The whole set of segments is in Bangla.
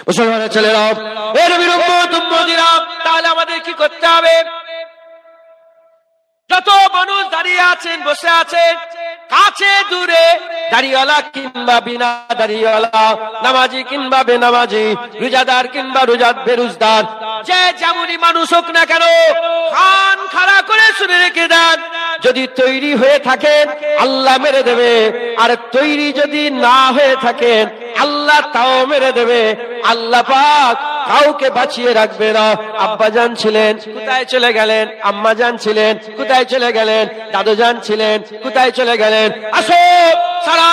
মুসলমানের ছেলেরা, এর বিরুদ্ধে তাহলে আমাদের কি করতে হবে? যত মানুষ দাঁড়িয়ে আছেন, বসে আছেন, কাছে দূরে, দাড়িওয়ালা কিংবা বিনা দাড়িওয়ালা, নামাজি কিংবা বেনামাজি, রোজাদার কিংবা বেরোজদার, যে যেমনই মানুষ হোক না কেন, কান খাড়া করে শুনে রেখে দেন। যদি তৈরি হয়ে থাকেন আল্লাহ মেরে দেবে, আর তৈরি যদি না হয়ে থাকেন আল্লাহ তাও মেরে দেবে। আল্লাহ পাক কাউকে বাঁচিয়ে রাখবে না। আব্বা জান ছিলেন, কোথায় চলে গেলেন? আম্মা জান ছিলেন, কোথায় চলে গেলেন? দাদু জান ছিলেন, কোথায় চলে গেলেন? আসো, সারা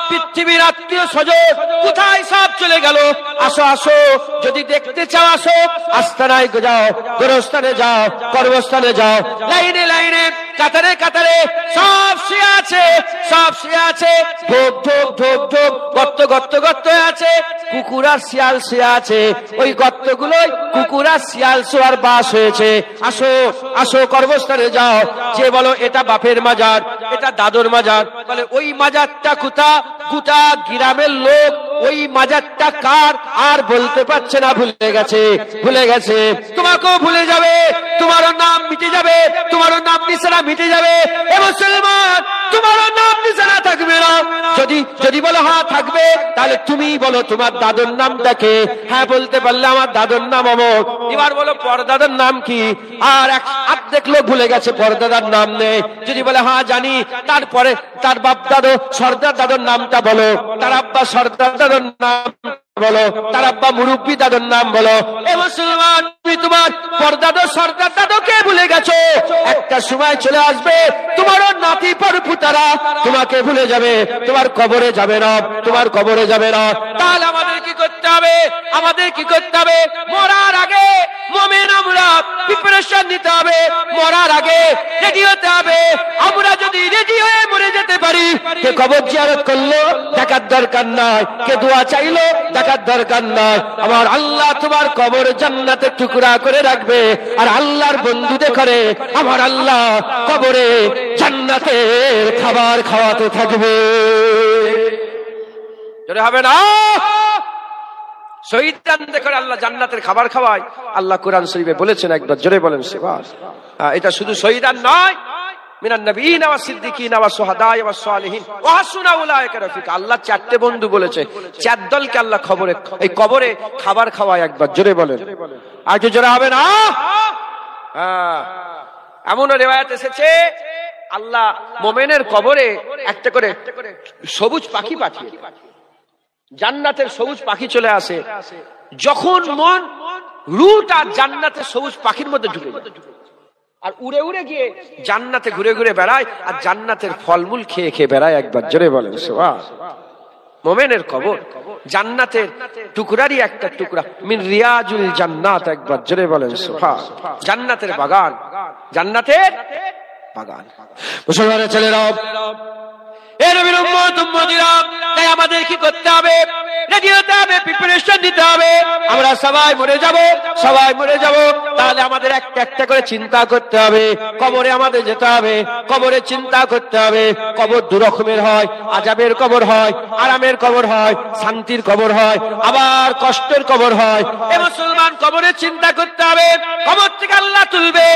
পৃথিবীর আত্মীয় স্বজন কোথায় সব চলে গেল? আসো আসো, যদি দেখতে চাও আসো, আস্তানায় যাও, গোরস্থানে যাও, কর্মস্থানে যাও, লাইনে লাইনে, কাতারে কাতারে সব শুয়ে আছে, সব শুয়ে আছে, ঢোক ঢোক ঢোক ঢোক, গর্ত গর্ত গর্ত আছে, কুকুর আর শিয়াল শুয়ে আছে। ওই গর্তগুলোই কুকুর আর শিয়াল শোয়ার বাস হয়েছে। আসো আসো, কর্মস্থানে যাও। যে বলো এটা বাপের মাজার, এটা দাদুর মাজার, বলে ওই মাজারটা কোথা? গোটা গ্রামের লোক ওই মাজারটা কার আর বলতে পারছে না, ভুলে গেছে, ভুলে গেছে। তোমাকেও ভুলে যাবে, তোমারও নাম মিটে যাবে, তোমারও নাম নিশানা মিটে যাবে। এ মুসলমান, তোমারও নাম নিশানা থাকবে না। যদি যদি বলো হ্যাঁ থাকবে, তাহলে তুমি বলো তোমার দাদুর নামটা কে? হ্যাঁ বলতে পারলে আমার দাদুর নাম অমর। এবার বলো পরদাদার নাম কি? আর অর্ধেক লোক ভুলে গেছে, পরদাদার নাম নেই। যদি বলে হ্যাঁ জানি, তারপরে তার বাপ দাদু সর্দার দাদুর নামটা বলো, তার আব্বা সর্দার দাদুর নাম বলো, তার আব্বা মুরব্বী দাদুর নাম বলো। এ মুসলমান, তুমি তোমার পরদাদু সর্দার দাদুকে ভুলে গেছো। একটা সময় চলে আসবে তোমারও নাতি পরপুতারা তোমাকে ভুলে যাবে, তোমার কবরে যাবে না, তোমার কবরে যাবে না। তাহলে আমাদের কি করতে হবে? আমাদের কি করতে হবে? মরার আগে মুমিন আমরা প্রিপারেশন নিতে হবে। মরার আগে রেডি হতে হবে। আমরা যদি রেডি হয়ে মরে যেতে পারি, কে কবর জিয়ারত করলো দেখার দরকার নাই, কে দোয়া চাইলো দেখার দরকার নাই। আমার আল্লাহ তোমার কবর জান্নাতের টুকরা করে রাখবে। আর আল্লাহর বন্ধুদের করে আমার আল্লাহ কবরে জান্নাতের খাবার খাওয়াতে থাকবে। জোরে হবে না? শহীদদের করে আল্লাহ জান্নাতের খাবার খাওয়ায়। আল্লাহ কোরআন শরীফে বলেছেন একবার, জোরে বলেন সুবহান। এটা শুধু শহীদান নয়, মিনান নবিয়িন ওয়াস সিদ্দিকিন ওয়াস শুহাদা ওয়াস সালিহিন ওয়া হাসুনা উলাইকা রাফিকা। আল্লাহ চারটে বন্ধু বলেছে, চার দলকে আল্লাহ এই কবরে খাবার খাওয়ায়। একবার জোরে বলেন, আর জোরে হবে না? এমন রিওয়ায়াত এসেছে আল্লাহ মুমিনের কবরে একটা করে সবুজ পাখি পাঠিয়ে, জান্নাতের সবুজ পাখি চলে আসে। যখন মন রুটা জান্নাতের সবুজ পাখির মধ্যে ঢুকে যায়, আর উড়ে উড়ে গিয়ে জান্নাতে ঘুরে ঘুরে বেড়ায়, আর জান্নাতের ফলমূল খেয়ে খেয়ে বেড়ায়। একবার জোরে বলেন সুবহান। মুমিনের কবর জান্নাতের টুকরারই একটা টুকরা, মিন রিয়াজুল জান্নাত। একবার জোরে বলেন সুবহান। জান্নাতের বাগান, জান্নাতের বাগান। মুসলমানের ছেলেরা, এ নবীর উম্মত উম্মতিরা, তাই আমাদের কি করতে হবে? রেডি হতে হবে, প্রিপারেশন নিতে হবে। আমরা সবাই মরে যাব, সবাই মরে যাব। তাহলে আমাদের একটা একটা করে চিন্তা করতে হবে। কবরে আমাদের যেতে হবে, কবরে চিন্তা করতে হবে। কবর দু রকমের হয়, আযাবের কবর হয়, আরামের কবর হয়, শান্তির কবর হয়, আবার কষ্টের কবর হয়। এ মুসলমান, কবরে চিন্তা করতে হবে। কবর থেকে আল্লাহ তুলবে।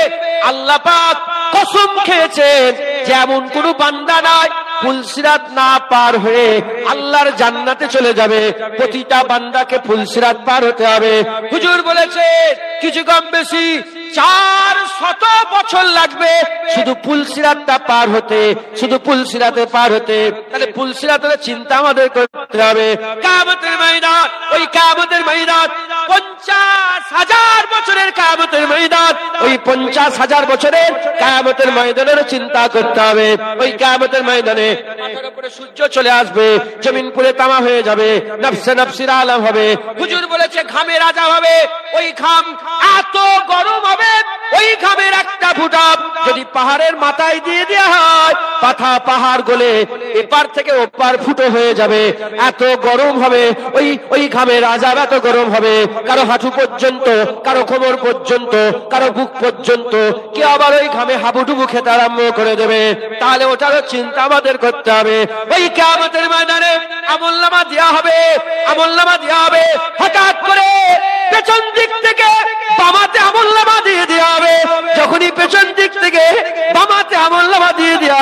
আল্লাহ পাক কসম খেয়েছেন যে এমন কোন বান্দা নাই ফুলসিরাত না পার হয়ে আল্লাহর জান্নাতে চলে যাবে। প্রতিটা বান্দাকে ফুলসিরাত পার হতে হবে। হুজুর বলেছে কিছু কম বেশি 400 বছর লাগবে শুধু ফুলসিরাতটা পার হতে, শুধু ফুলসিরাতে পার হতে। তাহলে ফুলসিরাতের চিন্তা আমাদের করতে হবে। কিয়ামতের ময়দান, ওই কিয়ামতের ময়দান 50,000 বছরের কিয়ামতের ময়দান, ওই 50,000 বছরের কিয়ামতের ময়দানের চিন্তা করতে হবে। ওই কিয়ামতের ময়দানে মাথার উপরে সূর্য চলে আসবে, জমিন পুরে তামা হয়ে যাবে, নফসে নফসির আলম হবে। হুজুর বলেছে ঘামে রাজা হবে। ওই ঘাম এত গরম হবে, ওই ঘামের একটা ফুটা যদি পাহাড়ের মাথায় দিয়ে দেওয়া হয়, পাহাড় গলে এপার থেকে ওপার ফুটো হয়ে যাবে। এত গরম হবে ওই ঘামের আযাব, এত গরম হবে। কারো হাঁটু পর্যন্ত, কারো কোমর পর্যন্ত, কারো বুক পর্যন্ত, কে আবার ওই ঘামে হাবুডুবু খেতে আরম্ভ করে দেবে। তাহলে ওটারও চিন্তা আমাদের করতে হবে। ওই কিয়ামতের ময়দানে আমলনামা দেওয়া হবে, আমলনামা দেওয়া হবে। হঠাৎ করে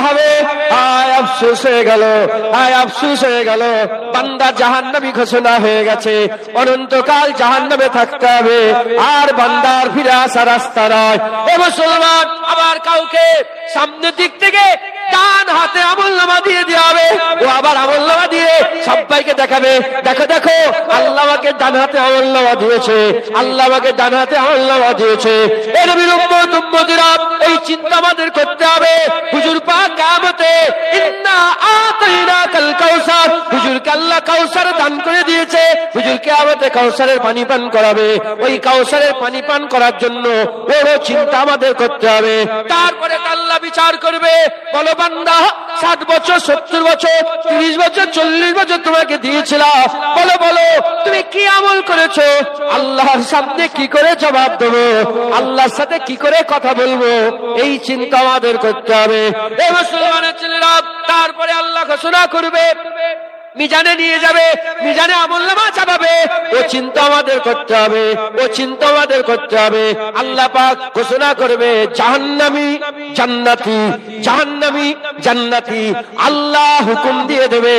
হবে, হায় আফসোস হয়ে গেল, হায় আফসোস হয়ে গেল, বান্দা জাহান্নামী ঘোষণা হয়ে গেছে, অনন্তকাল জাহান্নামে থাকতে হবে, আর বান্দার ফিরে আসা রাস্তা নয়। এ মুসলমান, আবার কাউকে সামনের দিক থেকে ডান হাতে আমলনামা দিয়ে দেওয়া হবে, ও আবার আমলনামা দিয়ে সবাইকে দেখাবে, দেখো দেখো আল্লাহ আমাকে ডান হাতে আমলনামা দিয়েছে, আল্লাহ আমাকে ডান হাতে আমলনামা দিয়েছে। এ নবীর উম্মত উম্মতিরা, এই চিন্তা আমাদের করতে হবে। হুজুর পাক কিয়ামতে ইন্না আতাইনাকাল কাউসার, হুজুরকে আল্লাহ কাউসার দান করে দিয়েছে, হুজুর কিয়ামতে কাউসারের পানি পান করাবে। ওই কাউসারের পানি পান করার জন্য বড় চিন্তা আমাদের করতে হবে। তারপরে আল্লাহ বিচার করবে, বলো বান্দা 60 বছর 70 বছর 30 বছর 40 বছর তোমাকে দিয়েছিলাম, বলো বলো তুমি কি আমল করেছো? আল্লাহর সামনে কি করে জবাব দেবো, আল্লাহর সাথে কি করে কথা বলবো, এই চিন্তা আমাদের করতে হবে। এই মুসলমানের ছেলেরা, তারপরে আল্লাহ ঘোষণা করবে, মিজানে নিয়ে যাবে, মিজানে আমলনামা চাপাবে, ও চিন্তা আমাদের করতে হবে, ও চিন্তা আমাদের করতে হবে। আল্লাহ পাক ঘোষণা করবে জাহান্নামী জান্নাতি, জাহান্নামী জান্নাতি, আল্লাহ হুকুম দিয়ে দেবে,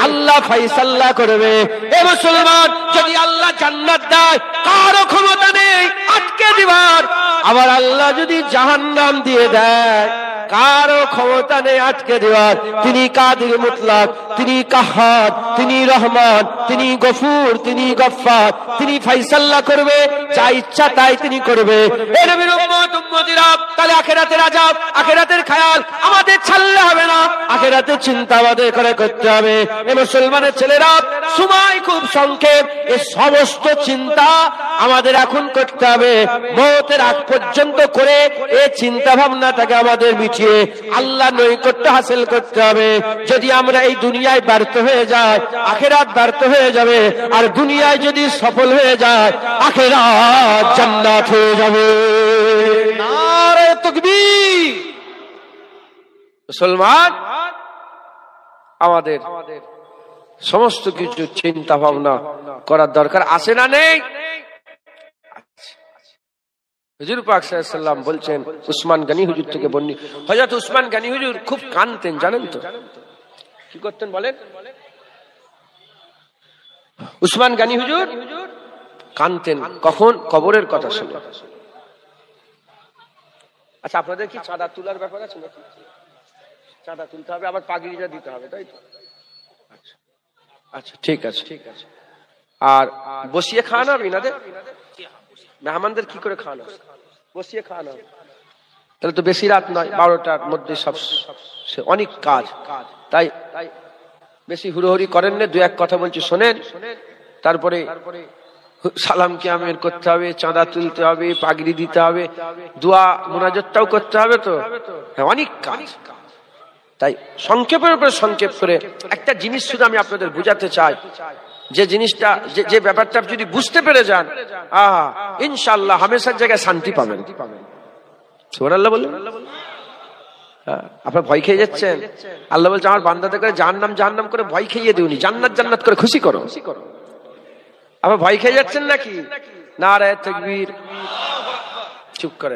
আল্লাহ ফয়সালা করবে। এ মুসলমান, যদি আল্লাহ জান্নাত দেয় কারো ক্ষমতা নেই আটকে দিবার, আবার আল্লাহ যদি জাহান্নাম দিয়ে দেয় কারো ক্ষমতা নেই আটকে দেওয়ার। তিনি কাদির মুতলাক, তিনি কাহার, তিনি রহমান, তিনি গফুর, তিনি গফফার, তিনি ফয়সালা করবে, যা ইচ্ছা তাই তিনি করবে। এ নবীর উম্মত উম্মতিরা, তাহলে আখিরাতের আযাব, আখিরাতের খেয়াল আমাদের ছাড়লে হবে না, আখিরাতের চিন্তা আমাদের করে করতে হবে। এ মুসলমানের ছেলেরা, সময় খুব সংক্ষেপ, এই সমস্ত চিন্তা আমাদের এখন করতে হবে, মওতের আগ পর্যন্ত করে এই চিন্তা ভাবনাটাকে আমাদের মিটিয়ে আল্লাহ নৈকট্য হাসিল করতে হবে। যদি আমরা এই দুনিয়ায় ব্যর্থ হয়ে যাই, আখিরাত ব্যর্থ হয়ে যাবে, আর দুনিয়ায় যদি সফল হয়ে যায়, আখিরাত জান্নাত হয়ে যাবে। নারে তাকবীর। মুসলমান, আমাদের সমস্ত কিছু চিন্তা ভাবনা করার দরকার আছে না নেই? হুজুর পাক সাল্লাল্লাহু আলাইহি ওয়াসাল্লাম বলছেন, উসমান গনি হুজুর থেকে বর্ণিত, হযরত উসমান গনি হুজুর খুব কাঁদতেন, জানেন তো কি করতেন বলেন? উসমান গনি হুজুর কাঁদতেন কখন? কবরের কথা শুনে। আচ্ছা, আপনাদের কি চাঁদা তোলার ব্যাপার আছে নাকি? চাঁদা তুলতে হবে, আবার পাগড়িটা দিতে হবে, তাই তো? আচ্ছা ঠিক আছে, ঠিক আছে। আর বসিয়ে খাওয়ানো হবে ইনাদের, মেহমানদের কি করে খাওয়ানো? বসিয়ে খাওয়ানো হবে, তাহলে তো বেশি রাত নয়, 12টার মধ্যে সব অনেক কাজ, তাই বেশি হুড়োহুড়ি করেন না, দু এক কথা বলছি শোনেন। তারপরে সালাম কি আমের করতে হবে, চাঁদা তুলতে হবে, পাগড়ি দিতে হবে, দোয়া মুনাজাতটাও করতে হবে, তো অনেক কাজ। তাই সংক্ষেপের উপরে সংক্ষেপ করে একটা জিনিস শুধু আমি আপনাদের বুঝাতে চাই, যে জিনিসটা, যে ব্যাপারটা যদি বুঝতে পেরে যান, ইনশাআল্লাহ হামেশার জায়গায় শান্তি পাবেন। সুবহানাল্লাহ বলুন। আপনারা ভয় খেয়ে যাচ্ছেন, আল্লাহ বলছে আমার বান্দাদের করে জাহান্নাম জাহান্নাম করে ভয় খেয়ে দিওনি, জান্নাত জান্নাত করে খুশি করো। আপনারা ভয় খেয়ে যাচ্ছেন নাকি? নারে তাকবীর। চুপ করে,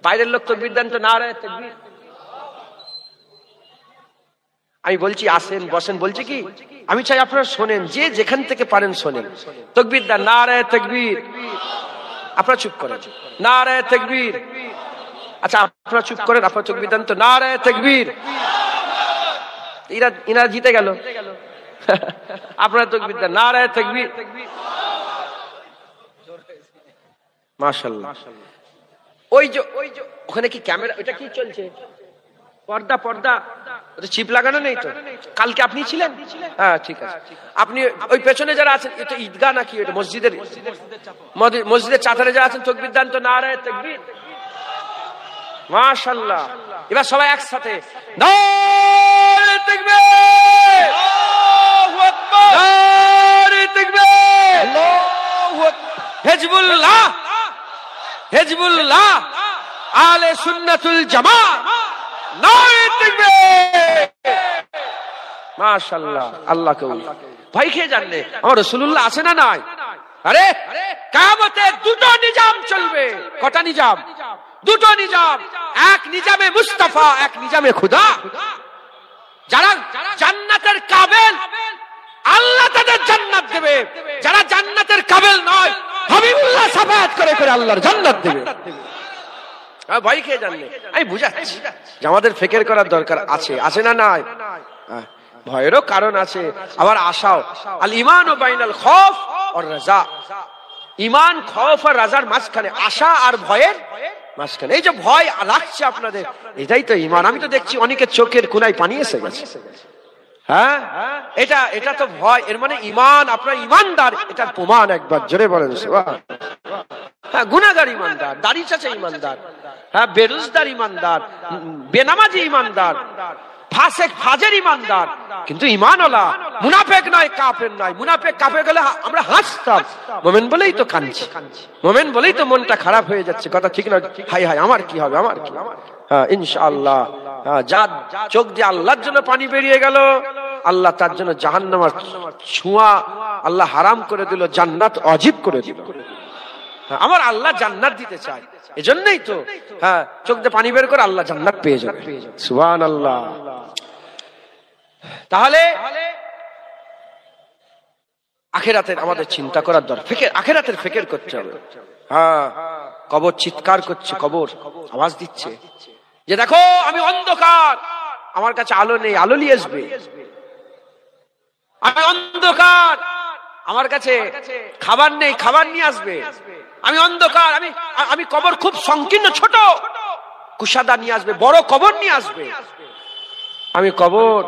বাইরের লোক তাকবীর দেন তো, নারে তাকবীর। আমি বলছি আসেন বসেন, বলছি কি আমি চাই আপনারা শোনেন, যে যেখান থেকে পারেন শোনেন। তাকবীর দেন, নারে তাকবীর। আপনারা চুপ করেন, নারে তাকবীর। আচ্ছা আপনারা চুপ করেন, আপনারা তাকবীর দেন তো, নারে তাকবীর। ইনারা জিতে গেল, আপনারা তাকবীর দেন, নারে তাকবীর। মাশাআল্লাহ। ওই যে ওখানে কি ক্যামেরা, এটা কি চলছে? পর্দা, পর্দা চিপ লাগানো নেই তো? কালকে আপনি ছিলেন? হ্যাঁ ঠিক আছে। আপনি ওই পেছনে যারা আছেন, এটা ঈদগাহ নাকি এটা মসজিদের? মসজিদের চাতারে যারা আছেন তাকবীর দেন তো, নারে তাকবীর। মাশাআল্লাহ। এবার সবাই একসাথে নারে তাকবীর, আল্লাহু আকবার, নারে তাকবীর, আল্লাহু আকবার। হিজবুল্লাহ, হিজবুল্লাহ, আলে সুন্নাতুল জামাত, নারে তাকবীর। মাশাআল্লাহ। আল্লাহ কবুল। ভয় খেয়ে জানলে আমার রাসূলুল্লাহ আছে না নাই? আরে কিয়ামতে দুটো নিজাম চলবে। কটা নিজাম? দুটো নিজাম। এক নিজামে মুস্তাফা, এক নিজামে খুদা। যারা জান্নাতের কাবিল আল্লাহ তাদের জান্নাত দেবে, যারা জান্নাতের কাবিল নয় হাবিবুল্লাহ শাফাআত করে করে আল্লাহর জান্নাত দেবে। ভয় খেয়ে জানলে আমি বুঝাচ্ছি যে আমাদের ফিকির করার দরকার আছে, আছে না নাই? ভয়েরও কারণ আছে, আবার আশাও। আল ঈমান ও বাইনাল খৌফ ওয়ার রাজা, ঈমান খৌফ আর রাজার মাঝখানে, আশা আর ভয়ের মাঝখানে। এই যে ভয় লাগছে আপনাদের, এটাই তো ঈমান। আমি তো দেখছি অনেকের চোখের কোনায় পানি এসে গেছে। হ্যাঁ, এটা তো ভয়, এর মানে ঈমান, আপনার ঈমানদার, এটার প্রমাণ একবার জোরে বলেন সুবহান। হ্যাঁ, গুনাহগার ঈমানদার, দাড়ি চাচা ঈমানদার, হ্যাঁ বেরোজগার ঈমানদার, বেনামাজি ঈমানদার, ফাসেক ফাজের ঈমানদার, কিন্তু ঈমানওয়ালা, মুনাফিক নয়, কাফের নয়। মুনাফিক কাফের গেলে আমরা হাসতাম, মুমিন বলেই তো কাঁদছি, মুমিন বলেই তো মনটা খারাপ হয়ে যাচ্ছে। কথা ঠিক না? হাই হাই আমার কি হবে, আমার কি? হ্যাঁ ইনশাআল্লাহ, যা চোখ দিয়ে আল্লাহর জন্য পানি বেরিয়ে গেল, আল্লাহ তার জন্য জাহান্নামের ছোঁয়া আল্লাহ হারাম করে দিল, জান্নাত ওয়াজিব করে দিল। আমার আল্লাহ জান্নাত দিতে চায়, এজন্যই তো হ্যাঁ চোখ দিয়ে পানি বের করে আল্লাহ জান্নাত পেয়ে যাবে। সুবহানাল্লাহ। তাহলে আখিরাতের আমাদের চিন্তা করার দরকার, ফিকির, আখিরাতের ফিকির করতে হবে। হ্যাঁ, কবর চিৎকার করছে, কবর আওয়াজ দিচ্ছে যে দেখো আমি অন্ধকার, আমার কাছে আলো নেই, আলো নিয়ে আসবে। আমি অন্ধকার, আমার কাছে খাবার নেই, খাবার নিয়ে আসবে। আমি অন্ধকার, আমি কবর খুব সংকীর্ণ, ছোট কুশাদা নিয়ে আসবে, বড় কবর নিয়ে আসবে। আমি কবর,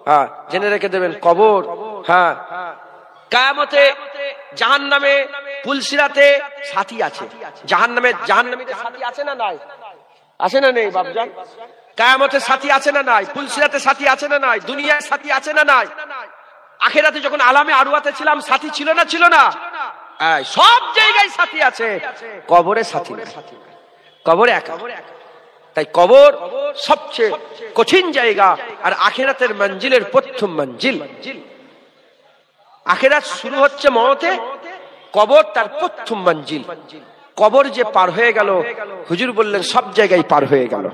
হ্যাঁ জেনে রেখে দেবেন, কবর হ্যাঁ কিয়ামতে জাহান্নামে পুলসিরাতে সাথী আছে। জাহান্নামীতে সাথী আছে না নাই? আছে না নেই বাপজান? কিয়ামতে সাথী আছে না নাই? পুলসিরাতে সাথী আছে না নাই? দুনিয়ায় সাথী আছে না নাই? আখিরাতে যখন আলামে আরওয়াতে ছিলাম সাথী ছিল না? ছিল না? সব জায়গায় সাথী আছে, কবরে সাথী নেই, কবরে একা। তাই কবর সবচেয়ে কঠিন জায়গা, আর আখিরাতের মঞ্জিলের প্রথম মঞ্জিল। আখিরাত শুরু হচ্ছে মওতে, কবর তার প্রথম মঞ্জিল। কবর যে পার হয়ে গেল, হুজুর বললেন সব জায়গায় পার হয়ে গেল।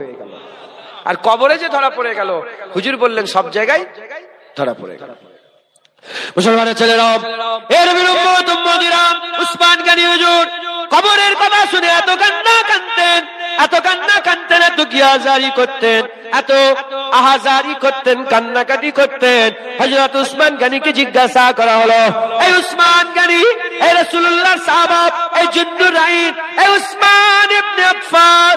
আর কবরে যে ধরা পড়ে গেল, হুজুর বললেন সব জায়গায় ধরা পড়ে গেল। মুসলমানের ছেলেরা, এর বিরুদ্ধ উসমান গনি হুজুর কবরের কথা শুনে এত কান্না কাঁদতেন, এত কান্না কাঁদতেন, এত গিয়াজারি করতেন, এত আহাজারি করতেন, কান্নাকাটি করতেন। হযরত উসমান গনিকে জিজ্ঞাসা করা হলো, এই উসমান গনি, এই রাসূলুল্লাহর সাহাবা, এই জুন্নুরাইন, এই উসমান ইবনে আফফান,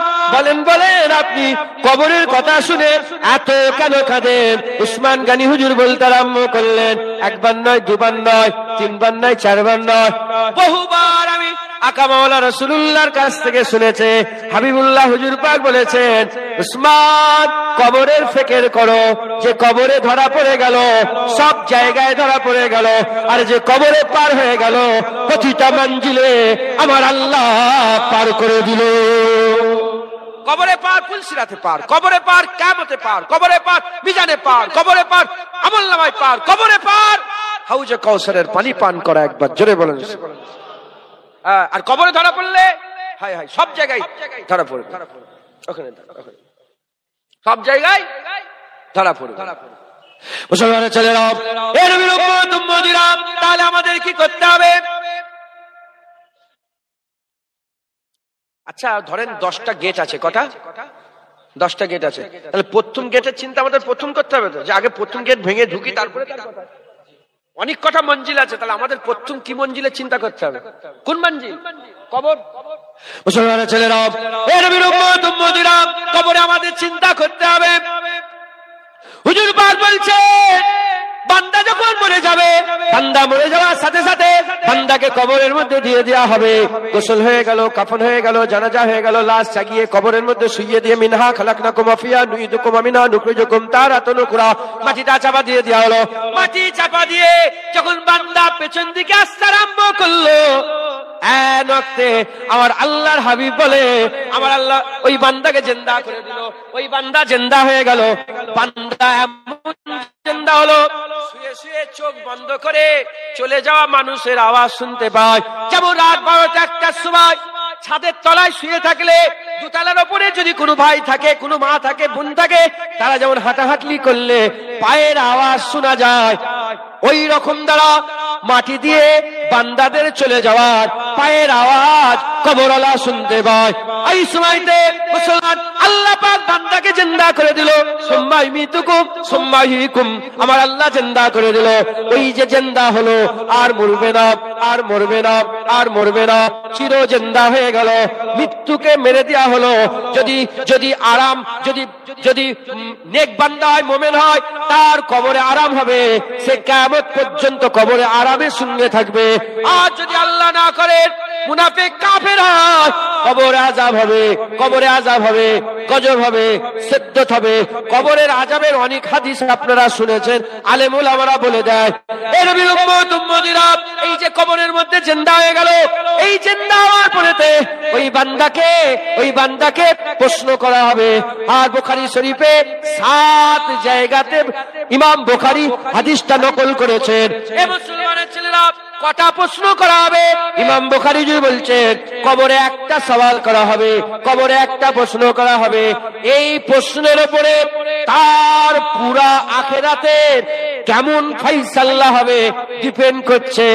বলেন আপনি কবরের কথা শুনে এত কেন কাঁদেন? উসমান গনি হুজুর বলতে আরম্ভ করলেন, একবার নয়, দুবার নয়, তিনবার নয়, চারবার নয়, বহুবার আমি আকা মাওলা রাসূলুল্লাহর কাছ থেকে শুনেছে। হাবিবুল্লাহ হুজুর পাক বলেছেন, উসমান কবরের ফিকির করো, যে কবরে ধরা পড়ে গেল সব জায়গায় ধরা পড়ে গেল, আর যে কবরে পার হয়ে গেল প্রতিটা মঞ্জিলে আমার আল্লাহ পার করে দিল। কবরে পার পুলসিরাতে পার, কবরে পার কিয়ামতে পার, কবরে পার মিজানে পার, কবরে পার আমলনামায় পার, কবরে পার হাউজে কাউসারের পানি পান করা। একবার জোরে বলেন। আর কবরে ধরা পড়লে হাই হাই সব জায়গায় ধরা পড়বে, ওখানে সব জায়গায় ধরা পড়বে। মুসলমানের ছেলেরা, এর বিরুদ্ধে তাহলে আমাদের কি করতে হবে? আচ্ছা ধরেন 10টা গেট আছে, কটা? 10টা গেট আছে, তাহলে প্রথম গেটের চিন্তা আমাদের প্রথম করতে হবে তো, যে আগে প্রথম গেট ভেঙে ঢুকি, তারপরে অনেক কটা মঞ্জিল আছে, তাহলে আমাদের প্রথম কি মঞ্জিলের চিন্তা করতে হবে? কোন মঞ্জিল? কবর। মুসলমানের ছেলেরা, এর বিরুদ্ধে কবরে আমাদের চিন্তা করতে হবে। হুজুর পাক বলছে, বান্দা যখন মরে যাবে, বান্দা মরে যাওয়ার সাথে সাথে বান্দাকে কবরের মধ্যে দিয়ে দেওয়া হবে। গোসল হয়ে গেল, কাফন হয়ে গেল, জানাজা হয়ে গেল, লাশ জাগিয়ে কবরের মধ্যে শুইয়ে দিয়ে মিনহা খালাকনাকুম ওয়া ফিহা নুইদুকুম ওয়া মিনহা নুখরিজুকুম তারাতান উখরা, মাটিটা চাপা দিয়ে দেওয়া হলো। মাটি চাপা দিয়ে যখন বান্দা পেছন দিকে আসতে আরম্ভ করলো, আমার আল্লাহর হাবিব বলে, আমার আল্লাহ ওই বান্দাকে জিন্দা করে দিল। ওই বান্দা জিন্দা হয়ে গেল। বান্দা এমন জিন্দা হলো, শুয়ে শুয়ে চোখ বন্ধ করে চলে যাওয়া মানুষের আওয়াজ শুনতে পায়। যেমন রাত 12টা-1টার সময় ছাদের তলায় শুয়ে থাকলে, দোতলার উপরে যদি কোনো ভাই থাকে, কোনো মা থাকে, বোন থাকে, তারা যেমন হাঁটাহাঁটি করলে পায়ের আওয়াজ শোনা যায়, ওই রকম দ্বারা মাটি দিয়ে বান্দাদের চলে যাওয়ার পায়ের আওয়াজ কবরওয়ালা শুনতে পায়। এই সময়তে মুসলমান আল্লাহ পাক বান্দাকে জিন্দা করে দিল, সুম্মা ইমিতুকুম সুম্মা ইহয়িকুম, আমার আল্লাহ জিন্দা করে দিল। ওই যে জিন্দা হলো, আর মরবে না, আর মরবে না, আর মরবে না, চির জিন্দা হয়ে গেল। মৃত্যুকে মেরে দেওয়া হলো। যদি যদি আরাম, যদি যদি নেক বান্দা হয়, মুমিন হয়, তার কবরে আরাম হবে, সে কিয়ামত পর্যন্ত কবরে আরামের সঙ্গে থাকবে। আর যদি আল্লাহ না করে মুনাফিক কাফের হয়, কবরে আযাব হবে, কবরে আযাব হবে, গজব হবে, সিদ্দত হবে। কবরের আযাবের অনেক হাদিস আপনারা শুনেছেন, আলেম উলামারা বলে দেয়। এই নবীর উম্মত উম্মতিরা, এই যে কবরের মধ্যে জিন্দা হয়ে গেল, এই জিন্দা হওয়ার পরেতে ওই বান্দাকে প্রশ্ন করা হবে। আর বুখারী শরীফে 7 জায়গাতে ইমাম বুখারী হাদিসটা নকল করেছেন। এ মুসলমানের ছেলেরা, কটা প্রশ্ন করা হবে? ইমাম বুখারী জি বলছেন, কবরে একটা সওয়াল করা হবে, কবরে একটা প্রশ্ন করা হবে। এই প্রশ্নের উপরে তার পুরা আখিরাতের কেমন ফায়সালা হবে ডিপেন্ড করছে।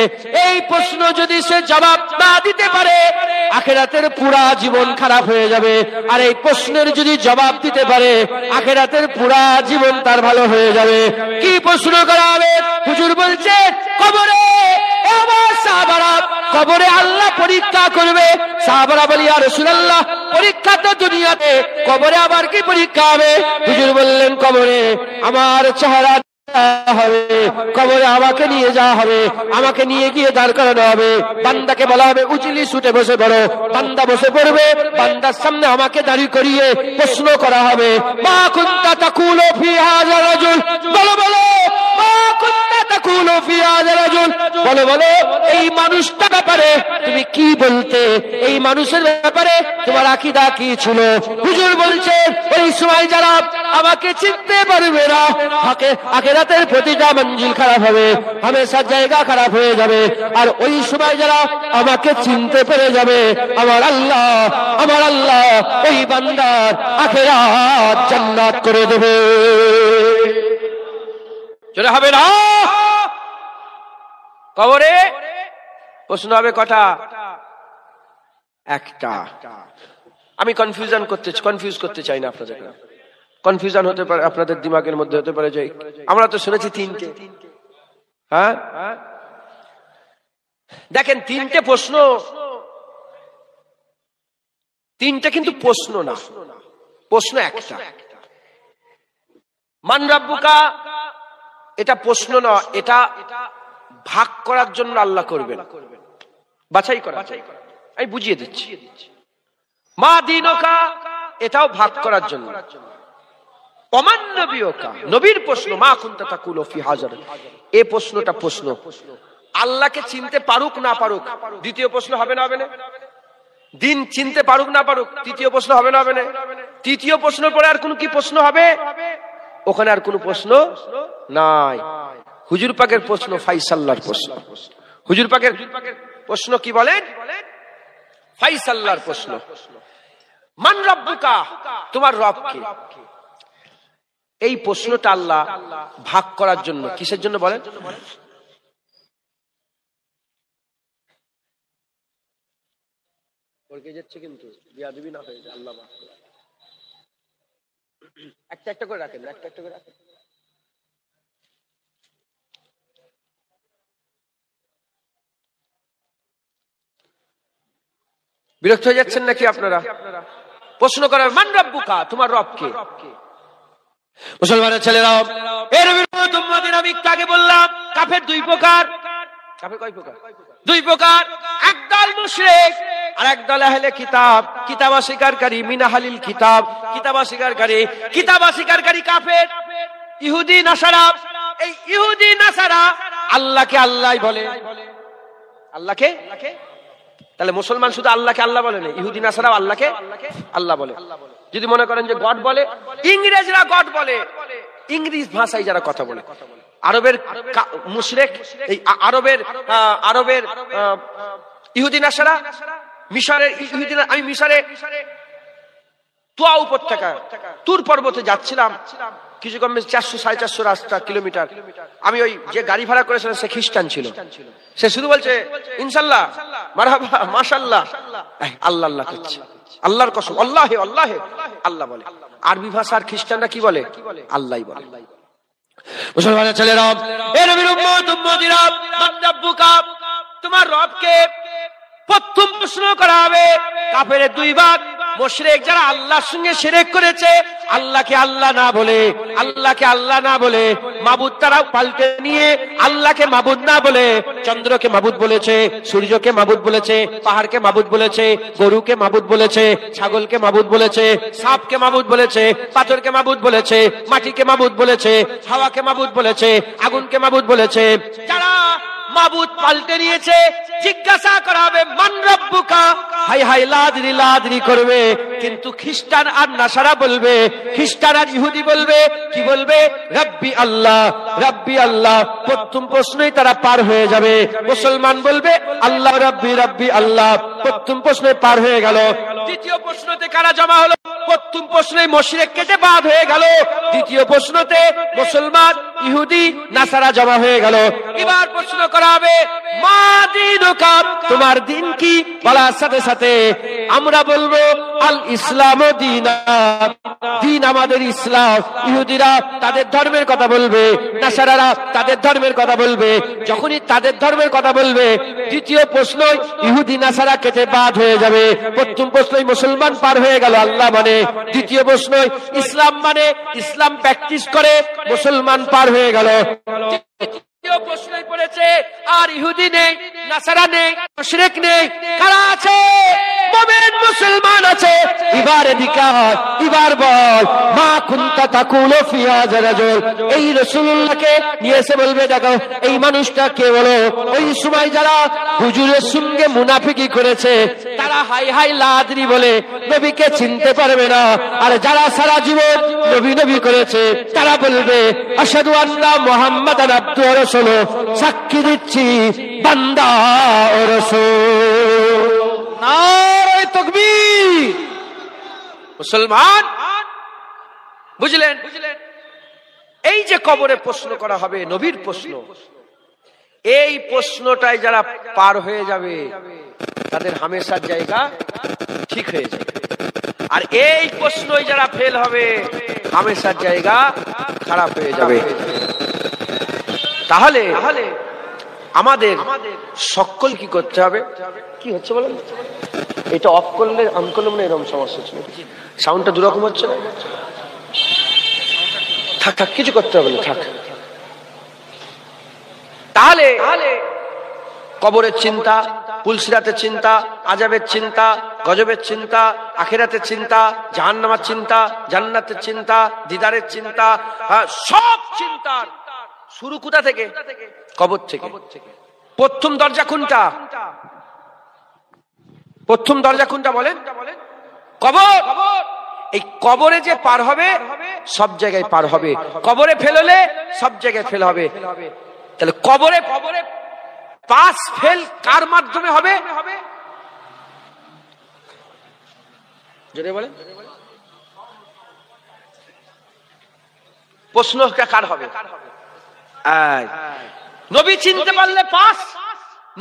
এই প্রশ্ন যদি সে জবাব না দিতে পারে, আখিরাতের পুরা জীবন খারাপ হয়ে যাবে। আর এই প্রশ্নের যদি জবাব দিতে পারে, আখিরাতের পুরা জীবন তার ভালো হয়ে যাবে। কি প্রশ্ন করা হবে? হুজুর বলছেন, কবরে সাহাবারা, কবরে আল্লাহ পরীক্ষা করবে। সাহাবারা বলি, ইয়া রাসূলুল্লাহ, পরীক্ষা তো দুনিয়াতে, কবরে আবার কি পরীক্ষা হবে? হুজুর বললেন, কবরে আমার চেহারা হবে, কবরে আমাকে নিয়ে যাওয়া হবে, আমাকে নিয়ে গিয়ে দাঁড় করানো হবে। বান্দাকে বলা হবে, উজলি সুটে বসে পড়ো। বান্দা বসে পড়বে, বান্দার সামনে আমাকে দাঁড়িয়ে করিয়ে প্রশ্ন করা হবে, মা কুনতা তাকুলু ফি হাযা রাজুল, বলো বলো, মা কুনতা তাকুলু ফি হাযা রাজুল, বলো বলো, এই মানুষটার ব্যাপারে তুমি কি বলতে, এই মানুষের ব্যাপারে তোমার আকীদা কি ছিল? হুজুর বলছেন, ওই সময় যারা আমাকে চিনতে পারবে না, আখিরাতের প্রতিটা মঞ্জিল খারাপ হবে, হামেশা জায়গা খারাপ হয়ে যাবে। আর ওই সময় যারা আমাকে চিনতে পেরে যাবে, আমার আল্লাহ ওই বান্দার আখিরাত জান্নাত করে দেবে। চলে হবে না? কবরে প্রশ্ন হবে কটা? একটা। আমি কনফিউজ করতে চাই না আপনাদের। কনফিউশন হতে পারে আপনাদের দিমাগের মধ্যে, হতে পারে যে আমরা তো শুনেছি 3টে। হ্যাঁ, দেখেন 3টে প্রশ্ন, 3টে কিন্তু প্রশ্ন না, প্রশ্ন একটা। মান রাব্বুকা, এটা প্রশ্ন না, এটা ভাগ করার জন্য আল্লাহ করবেন, বাছাই করা। আমি বুঝিয়ে দিচ্ছি। মা দীনুকা, এটাও ভাগ করার জন্য। ওমান নবিয়ুকা, নবীর প্রশ্ন, মা কুনতা তাকুলু ফি হাযা, এই প্রশ্নটা প্রশ্ন। আল্লাহকে চিনতে পারুক না পারুক, দ্বিতীয় প্রশ্ন হবে না হবে না? দিন চিনতে পারুক না পারুক, তৃতীয় প্রশ্ন হবে না হবে না? তৃতীয় প্রশ্নের পরে আর কোন কি প্রশ্ন হবে? ওখানে আর কোন প্রশ্ন নাই। হুজুর পাকের প্রশ্ন ফায়সালার প্রশ্ন। হুজুর পাকের প্রশ্ন কি বলেন? ফায়সালার প্রশ্ন। মান রাব্বুকা, তোমার রব কে? এই প্রশ্নটা আল্লাহ ভাগ করার জন্য। কিসের জন্য বলেন? কিন্তু বিয়াদবি না হয়ে যায়, আল্লাহ ভাগ করে। একটা একটা করে রাখেন, একটা একটা করে রাখেন। বিরক্ত হয়ে যাচ্ছেন নাকি আপনারা? প্রশ্ন করার, মান রাব্বুকা, তোমার রব কে? মুসলমানের ছেলেরা, এর বিরুদ্ধে উম্মতের আমি একটু আগে বললাম, কাফের 2 প্রকার। কাফের কয় প্রকার? 2 প্রকার। একদল মুশরিক আর একদল আহলে কিতাব, কিতাব অস্বীকারী, মিন আহলিল কিতাব, কিতাব অস্বীকারী কাফের, ইহুদি নাসারা। এই ইহুদি নাসারা আল্লাহকে আল্লাহ বলে। আল্লাহকে, তাহলে মুসলমান শুধু আল্লাহকে আল্লাহ বলে না, ইহুদি নাসারাও আল্লাহকে আল্লাহ বলে। যদি মনে করেন যে গড বলে, ইংরেজরা গড বলে, ইংরেজ ভাষায় যারা কথা বলে, আরবের মুশরিক, এই আরবের ইহুদি নাসারা, মিশরের ইহুদি, আমি মিশরে তোয়া উপত্যকা তুর পর্বতে যাচ্ছিলাম, কিছু কম 400-450 রাস্তা কিলোমিটার। আমি ওই যে গাড়ি ভাড়া করেছিলাম সে খ্রিস্টান ছিল, সে শুধু বলছে ইনশাল্লাহ, মারহাবা, মাশাআল্লাহ, আল্লাহ আল্লাহ করছে, আল্লাহর কসম, আল্লাহে আল্লাহে আল্লাহ বলে। আরবি ভাষার খ্রিস্টানরা কি বলে? আল্লাহই বলে। মুসলমানের ছেলেরা, এ নবীর উম্মত উম্মতিরা, মান রাব্বুকা, তোমার রবকে প্রথম প্রশ্ন করা হবে। কাফেরের দুই ভাগ, মুশরিক যারা আল্লাহর সঙ্গে শিরক করেছে, আল্লাহকে আল্লাহ না বলে, আল্লাহকে আল্লাহ না বলে মাবুদ তারা পাল্টে নিয়ে আল্লাহকে মাবুদ না বলে চন্দ্রকে মাবুদ বলেছে, সূর্যকে মাবুদ বলেছে, পাহাড়কে মাবুদ বলেছে, গরুকে মাবুদ বলেছে, ছাগলকে মাবুদ বলেছে, সাপকে মাবুদ বলেছে, পাথরকে মাবুদ বলেছে, মাটিকে মাবুদ বলেছে, হাওয়াকে মাবুদ বলেছে, আগুনকে মাবুদ বলেছে। যারা মাবুদ পাল্টে নিয়েছে, জিজ্ঞাসা করা হবে মান রাব্বুকা, হাই হাই লাদরি লাদরি করবে। কিন্তু খ্রিস্টান আর নাসারা বলবে, খ্রিস্টান আর ইহুদি বলবে, কি বলবে? রাব্বি আল্লাহ, রাব্বি আল্লাহ। প্রথম প্রশ্নই তারা পার হয়ে যাবে। মুসলমান বলবে আল্লাহ রাব্বি, রাব্বি আল্লাহ। প্রথম প্রশ্নে পার হয়ে গেল। দ্বিতীয় প্রশ্নতে কারা জমা হলো? প্রথম প্রশ্নে মুশরিক কেটে বাদ হয়ে গেল, দ্বিতীয় প্রশ্নতে মুসলমান, ইহুদি, নাসারা জমা হয়ে গেল। এবার প্রশ্ন করা হবে মা দীনুকা, তোমার দিন কি? বলার সাথে সাথে আমরা বলবো আল ইসলাম দীনা, দিন আমাদের ইসলাম। ইহুদিরা তাদের ধর্মের কথা বলবে, নাসারারা তাদের ধর্মের কথা বলবে। যখনই তাদের ধর্মের কথা বলবে, দ্বিতীয় প্রশ্ন ইহুদি নাসারা কেটে বাদ হয়ে যাবে। প্রথম প্রশ্নই মুসলমান পার হয়ে গেল, আল্লাহ মানে। দ্বিতীয় প্রশ্ন ইসলাম মানে, ইসলাম প্র্যাকটিস করে মুসলমান পার হয়ে গেল। প্রশ্নই পড়েছে আর ইহুদি নেই, নাসারা নেই, মুশরিক নেই, কারা আছে? মুমিন মুসলমান আছে। এবার এদিকে এবার বল মা কুনতা তাকুলু ফি হাযা রাজুল, এই রাসূলুল্লাহকে নিয়ে এসে বলবে দেখো এই মানুষটা কে বলো। ওই সময় যারা হুজুরের সঙ্গে মুনাফিকি করেছে তারা হাই হাই লাদরি বলে নবীকে চিনতে পারবে না। আর যারা সারা জীবন নবী নবী করেছে তারা বলবে আশহাদু আন্না মুহাম্মাদান আবদুহু ওয়া রাসূলুহু, সাক্ষী দিচ্ছি বান্দা ও রাসূল। নারে তাকবীর। মুসলমান বুঝলেন? এই যে কবরে প্রশ্ন করা হবে নবীর প্রশ্ন, এই প্রশ্নটাই যারা পার হয়ে যাবে তাদের হামেশার জায়গা ঠিক হয়ে যাবে। আর এই প্রশ্নই যারা ফেল হবে হামেশার জায়গা খারাপ হয়ে যাবে। তাহলে আমাদের সকল কি করতে হবে? কি হচ্ছে বলেন? এটা অফ করলে অন করলে মনে এরকম সমস্যা ছিল, সাউন্ডটা দুরকম হচ্ছে না। থাক থাক, কিছু করতে হবে না, থাক। তাহলে কবরের চিন্তা, পুলসিরাতের চিন্তা, আযাবের চিন্তা, গজবের চিন্তা, আখিরাতের চিন্তা, জাহান্নামের চিন্তা, জান্নাতের চিন্তা, দিদারের চিন্তা, সব চিন্তার শুরু কোথা থেকে? কবর থেকে। প্রথম দরজা কোনটা? প্রথম দরজা কোনটা বলেন? কবর। এই কবরে যে পার হবে সব জায়গায় পার হবে, কবরে ফেল হলে সব জায়গায় ফেল হবে। তাহলে কবরে পাস ফেল কার মাধ্যমে হবে? যদি বলেন প্রশ্নটা কার হবে? নবী চিনতে পারলে পাস,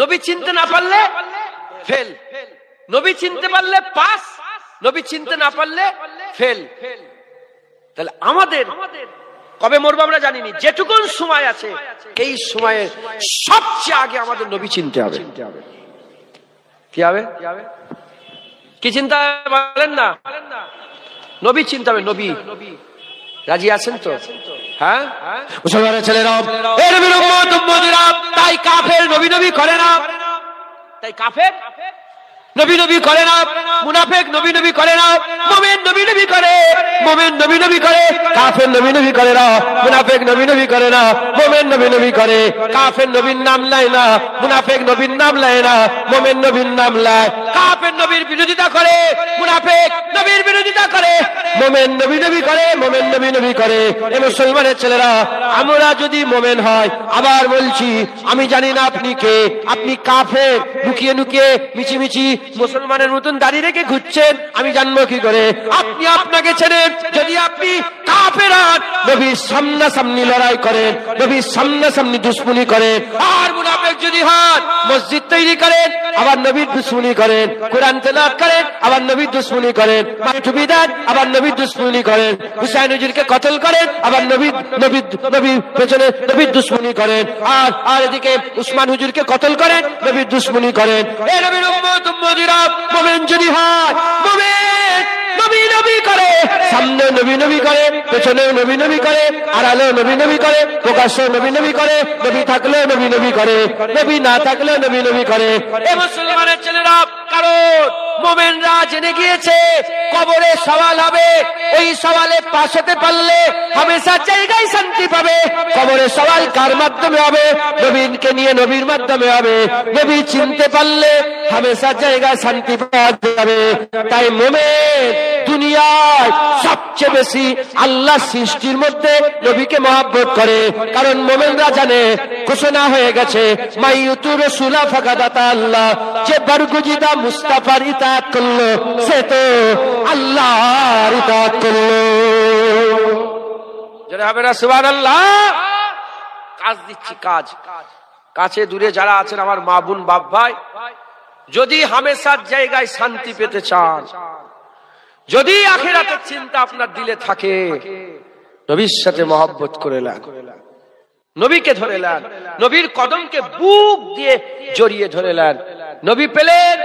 নবী চিনতে না পারলে ফেল। নবী চিনতে পারলে পাস, নবী চিনতে না পারলে ফেল। তাহলে আমাদের কবে মরবো আমরা জানিনি, যেটুকুন সময় আছে এই সময়ে সবচেয়ে আগে আমাদের নবী চিনতে হবে। কি হবে? কি চিন্তা বলেন না? নবী চিনতে হবে। নবী রাজি আছেন তো? হ্যাঁ মুসলমানের ছেলেরা, এই নবীর উম্মত উম্মতিরা, তাই কাফের নবী নবী করে না, তাই কাফের নবী নবী করে না, মুনাফিক নবী নবী করে না, মুমিন নবী নবী করে, মুমিন নবী নবী করে, কাফের নবী নবী করে না, মুনাফিক নবী নবী করে না, মুমিন নবী নবী করে। কাফের নবীর নাম নেয় না, মুনাফিক নবীর নাম নেয় না, মুমিন নবীর নাম নেয়। কাফের নবীর বিরোধিতা করে, মুনাফিক নবীর বিরোধিতা করে, মুমিন নবী নবী করে, মুমিন নবী নবী করে। এই মুসলমানের ছেলেরা, আমরা যদি মুমিন হয়, আবার বলছি আমি জানি না আপনি কে, আপনি কাফের, লুকিয়ে লুকিয়ে মিছিমিছি মুসলমানের মতন দাড়ি রেখে ঘুরছেন, আমি জানবো কি করে? আপনি আপনাকে ছেড়ে যদি আপনি কাফের হন, নবীর সামনাসামনি লড়াই করেন, নবীর সামনাসামনি দুশ্মনী করেন, আর মুনাফিক যদি হন মসজিদ তৈরি করেন আবার নবীর দুশ্মনী করেন, কোরআন তেলাওয়াত করেন আবার নবীর দুশ্মনী করেন, মাঠুবি দেন আবার নবীর দুশ্মনী করেন, হুসাইন হুজুরকে কতল করেন আবার নবীর পেছনে নবীর দুশ্মনী করেন, আর এদিকে উসমান হুজুরকে কতল করেন, নবীর দুশ্মনী করেন। এ নবীর উম্মত উম্মতিরা, মুমিন যদি হয়, মুমিন নবী নবী করে, সামনে নবী নবী করে, পেছনে নবী নবী করে, আড়ালে নবী নবী করে, প্রকাশ্যে নবী নবী করে, নবী থাকলেও নবী নবী করে, নবী না থাকলেও নবী নবী করে। এ মুসলমানের ছেলেরা, কারণ মুমিনরা জেনে গিয়েছে কবরে সওয়াল হবে, ওই সওয়ালে পাশ হতে পারলে হামেশা জায়গায় শান্তি পাবে। কবরে সওয়াল কার মাধ্যমে হবে? নবীকে নিয়ে নবীর মাধ্যমে হবে। নবী চিনতে পারলে হামেশা জায়গায় শান্তি পাওয়া যাবে। তাই মুমিন দুনিয়ায় সবচেয়ে বেশি আল্লাহ সৃষ্টির মধ্যে নবীকে মহব্বত করে, কারণ মুমিনরা জানে ঘোষণা হয়ে গেছে, মাইয়ুতু রাসূলা ফাকাদাতা আল্লাহ, যে বরগুজিদা মুস্তাফার ইতাআত করলো সে তো আল্লাহর ইতাআত করলো। যারা হবে না সুবহানাল্লাহ। কাজ দিচ্ছি, কাজ কাছে দূরে যারা আছেন আমার মা বোন বাপ ভাই, যদি হামেশার জায়গায় শান্তি পেতে চান, যদি আখিরাতের চিন্তা আপনার দিলে থাকে, নবীর সাথে মহব্বত করে নেন, নবীকে ধরে নেন, নবীর কদমকে বুক দিয়ে জড়িয়ে ধরে নেন। নবী পেলেন,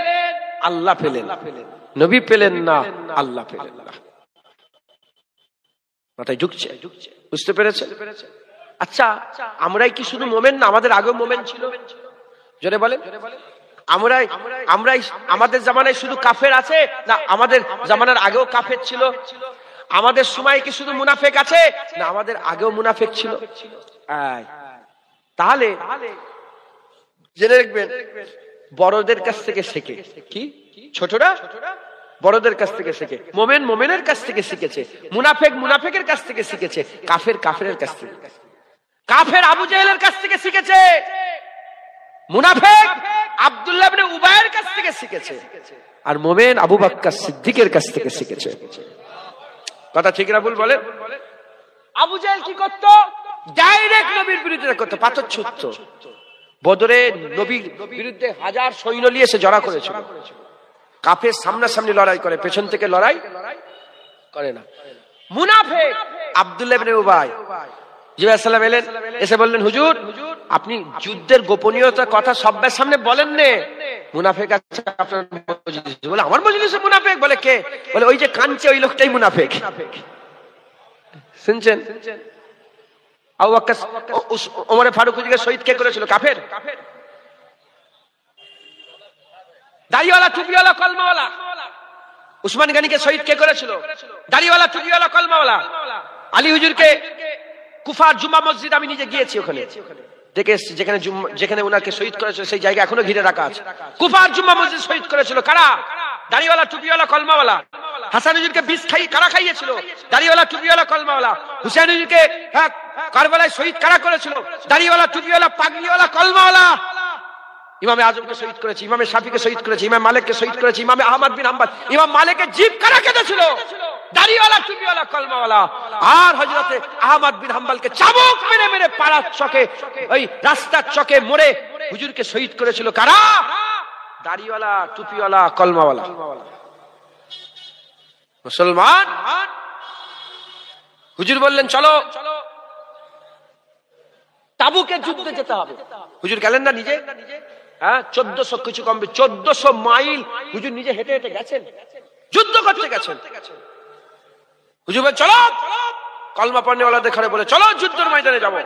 আল্লাহ পেলেন, নবী পেলেন না, আল্লাহ পেলেন না। মাথায় ঢুকছে? বুঝতে পেরেছে? আচ্ছা, আমরাই কি শুধু মোমেন না, আমাদের আগেও মোমেন ছিল? জোরে বলেন। আমরাই আমাদের জামানায় শুধু কাফের আছে না আমাদের জামানার আগেও কাফের ছিল? আমাদের সময় কি শুধু মুনাফিক আছে না আমাদের আগেও মুনাফিক ছিল? তাহলে জেনে রাখবেন, বড়দের কাছ থেকে শেখে কি, ছোটরা বড়দের কাছ থেকে শেখে, মোমেন মোমেনের কাছ থেকে শিখেছে, মুনাফিক মুনাফিকের কাছ থেকে শিখেছে, কাফের কাফেরের কাছ থেকে, কাফের আবু জাহেলের কাছ থেকে শিখেছে, মুনাফিক আব্দুল্লাহ ইবনে উবাইয়ের কাছ থেকে শিখেছে, আর মোমেন আবু বকর সিদ্দিকের কাছ থেকে শিখেছে। কথা ঠিক না ভুল বলেন? আবু জাহেল কি করত? ডাইরেক্ট নবীর বিরুদ্ধে করত, পাথর ছুঁড়ত। বদরে নবীর বিরুদ্ধে 1000 সৈন্য নিয়ে এসে জড়া করেছিল। কাফের সামনাসামনি লড়াই করে, পেছন থেকে লড়াই করে না। মুনাফিক আব্দুল্লাহ ইবনে উবাই জিবরাইল সাল্লাল্লাহু আলাইহি ওয়াসাল্লাম এলেন, এসে বললেন, হুজুর আপনি যুদ্ধের গোপনীয়তা কথা সবার সামনে বলেন নে, মুনাফিক আছে আপনার মজলিসে। বলে আমার মজলিসে মুনাফিক? বলে কে? বলে ওই যে কাঁদছে ওই লোকটাই মুনাফিক। শুনছেন? আবু বকর ওমর ফারুক হুজুরকে শহীদ কে করেছিল? কাফের। দাড়িওয়ালা টুপিওয়ালা কলমাওয়ালা উসমান গনিকে শহীদ কে করেছিল? দাড়িওয়ালা টুপিওয়ালা কলমাওয়ালা। আলী হুজুরকে কুফার জুমা মসজিদ আমি নিজে গিয়েছি, ওখানে দেখে এসেছি, যেখানে ওনাকে শহীদ করেছিল সেই জায়গা এখনো ঘিরে রাখা আছে। কুফার জুমা মসজিদ শহীদ করেছিল কারা? দাড়িওয়ালা টুপিওয়ালা কলমাওয়ালা। হাসান হুজুরকে বিষ কারা খাইয়েছিল? দাড়িওয়ালা টুপিওয়ালা কলমাওয়ালা। হুসাইন হুজুরকে কারবালায় শহীদ কারা করেছিল? দাড়িওয়ালা টুপিওয়ালা পাগড়িওয়ালা কলমাওয়ালা। ইমামে আজমকে শহীদ করেছে, ইমামে শাফিকে শহীদ করেছে, ইমাম মালিককে শহীদ করেছে, ইমামে আহমদ বিন হাম্বল। ইমাম মালিকের জিভ কারা কেটেছিল? দাড়িওয়ালা টুপিওয়ালা কলমাওয়ালা। আর হযরতে আহমদ বিন হাম্বলকে চাবুক মেরে মেরে পাড়ার চকে, ওই রাস্তার চকে মোড়ে হুজুরকে শহীদ করেছিল কারা? দাড়িওয়ালা টুপিওয়ালা কলমাওয়ালা। মুসলমান হুজুর বললেন চলো তাবুকের যুদ্ধে যেতে হবে। হুজুর গেলেন না নিজে? 1400 কিছু কমবে 1400 মাইল হুজুর নিজে হেঁটে হেঁটে গেছেন, যুদ্ধ করতে গেছেন। হুজুর বলে চলো, কলমা পড়নেওয়ালাদের ঘরে বলে চলো যুদ্ধের ময়দানে যাবো।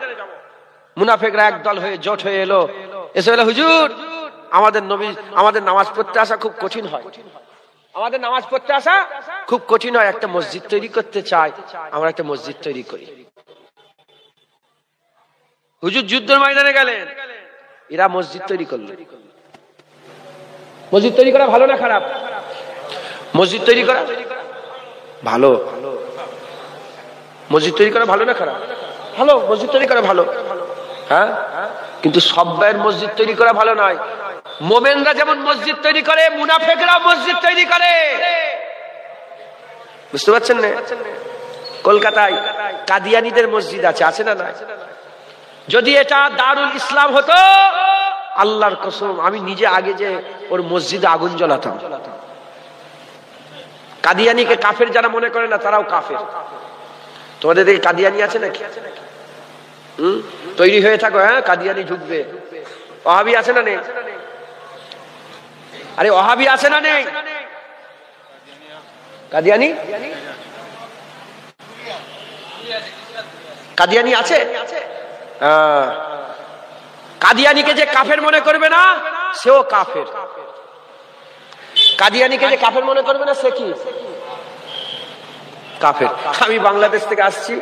মুনাফিকরা একদল হয়ে জোট হয়ে এলো, এসে বলে হুজুর আমাদের নামাজ পড়তে আসা খুব কঠিন হয়, আমাদের নামাজ পড়তে আসা খুব কঠিন হয়, একটা মসজিদ তৈরি করতে চাই, আমরা একটা মসজিদ তৈরি করি। হুজুর যুদ্ধের ময়দানে গেলেন, এরা মসজিদ তৈরি করলো। মসজিদ তৈরি করা ভালো না খারাপ? মসজিদ তৈরি করা ভালো। মসজিদ তৈরি করা ভালো না খারাপ? ভালো। মসজিদ তৈরি করা ভালো, হ্যাঁ, কিন্তু সব ভাইয়ের মসজিদ তৈরি করা ভালো নয়। মোমেনরা যেমন মসজিদ তৈরি করে, মুনাফিকরা মসজিদ তৈরি করে। বুঝতে পারছেন না? কলকাতায় কাদিয়ানীদের মসজিদ আছে, আছে না? না। যদি এটা দারুল ইসলাম হতো, আল্লাহর কসম আমি নিজে আগে যে ওর মসজিদে আগুন জ্বালাতাম। কাদিয়ানীকে কাফের যারা মনে করে না, তারাও কাফের। তোমাদের দিকে কাদিয়ানী আছে নাকি? তৈরি হয়ে থাকো, হ্যাঁ কাদিয়ানী ঢুকবে। ওহাবি আছে না নেই? আরে ওহাবি আছে না নেই? কাদিয়ানী কাদিয়ানী আছে। কাদিয়ানীকে যে কাফের মনে করবে না, সেও কাফের। কাদিয়ানীকে যে কাফের মনে করবে না, সে কি কাফের। আমি বাংলাদেশ থেকে আসছি,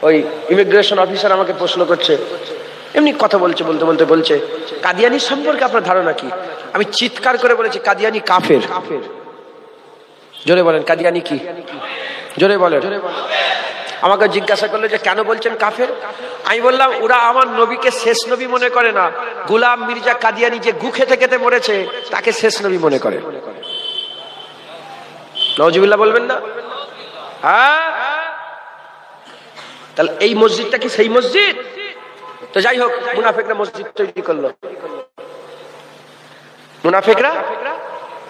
ওই ইমিগ্রেশন অফিসার আমাকে প্রশ্ন করছে, এমনি কথা বলছে, বলতে বলতে বলছে কাদিয়ানী সম্পর্কে আপনার ধারণা কি? আমি চিৎকার করে বলেছি কাদিয়ানী কাফের। জোরে বলেন কাদিয়ানী কি? জোরে বলেন। আমাকে জিজ্ঞাসা করলো যে কেন বলছেন কাফের? আমি বললাম ওরা আমার নবীকে শেষ নবী মনে করে না, গোলাম মির্জা কাদিয়ানী যে গু খেতে খেতে মরেছে তাকে শেষ নবী মনে করে। নাউজুবিল্লাহ বলবেন না? হ্যাঁ। তাহলে এই মসজিদটা কি সেই মসজিদ? তো যাই হোক, মুনাফিকরা মসজিদ তৈরি করলো, মুনাফিকরা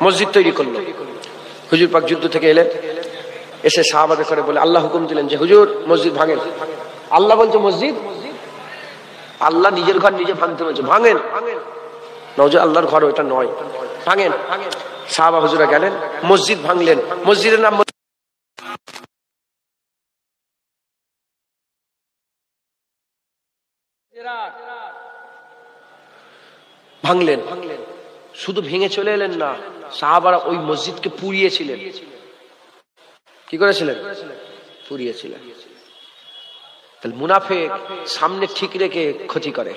মসজিদ তৈরি করলো। হুজুর পাক যুদ্ধ থেকে এলেন, এসে সাহাবাদের করে বলে আল্লাহ হুকুম দিলেন যে হুজুর মসজিদ ভাঙেন। আল্লাহ বলছে মসজিদ? আল্লাহ নিজের ঘর নিজে ভাঙতে বলছে, ভাঙেন। নওজুবিল্লাহ, আল্লাহর ঘর ওটা নয়, ভাঙেন। সাহাবা হুজুরা গেলেন, মসজিদ ভাঙলেন। মসজিদের নাম ভাঙলেন। শুধু ভেঙে চলে এলেন না, সাহাবারা ওই মসজিদকে পুড়িয়েছিলেন। কি করেছিলেন? পুড়িয়েছিলেন। তাহলে মুনাফিক সামনে ঠিক রেখে ক্ষতি করে,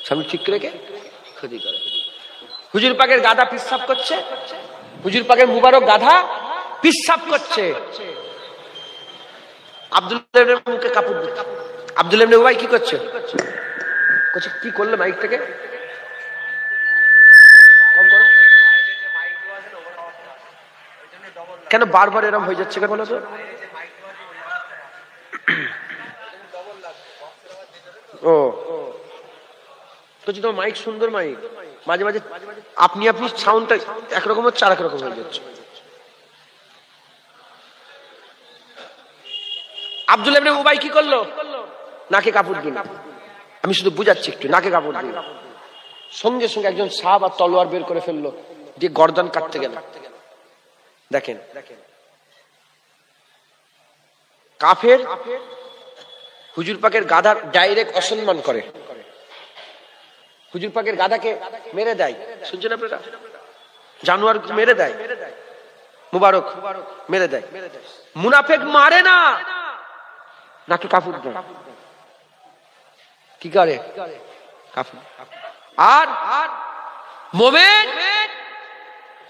সামনে ঠিক রেখে ক্ষতি করে। হুজুর পাকের গাধা পিশাব করছে, হুজুর পাকের মুবারক গাধা পিশাব করছে। আব্দুল্লাহ ইবনে মুখে কাপড় দিচ্ছে। আব্দুল্লাহ ইবনে উবাই কি করছে? কি করলে মাইক থেকে কেন বারবার এরকম হয়ে যাচ্ছে? কেন বলো তো? ও তোমার মাইক সুন্দর মাইক, মাঝে মাঝে আপনি আপনি সাউন্ডটা একরকম হচ্ছে, আর একরকম হয়ে যাচ্ছে। আব্দুল্লাহ ইবনে উবাই কি করলো? নাকে কাপড় দিল। আমি শুধু বুঝাচ্ছি একটু, নাকে কাপড় দিল। সঙ্গে সঙ্গে একজন সাহাবা তলোয়ার বের করে ফেললো, দিয়ে গর্দান কাটতে গেল। দেখেন কাফের হুজুর পাকের গাধার ডাইরেক্ট অসম্মান করে, হুজুর পাকের গাধাকে মেরে দেয়। শুনছেন আপনারা? জানোয়ার মেরে দেয়, মুবারক মেরে দেয়। মুনাফিক মারে না, নাকি কাপড় দেয়। কি করে? কাপড়। আর মোমেন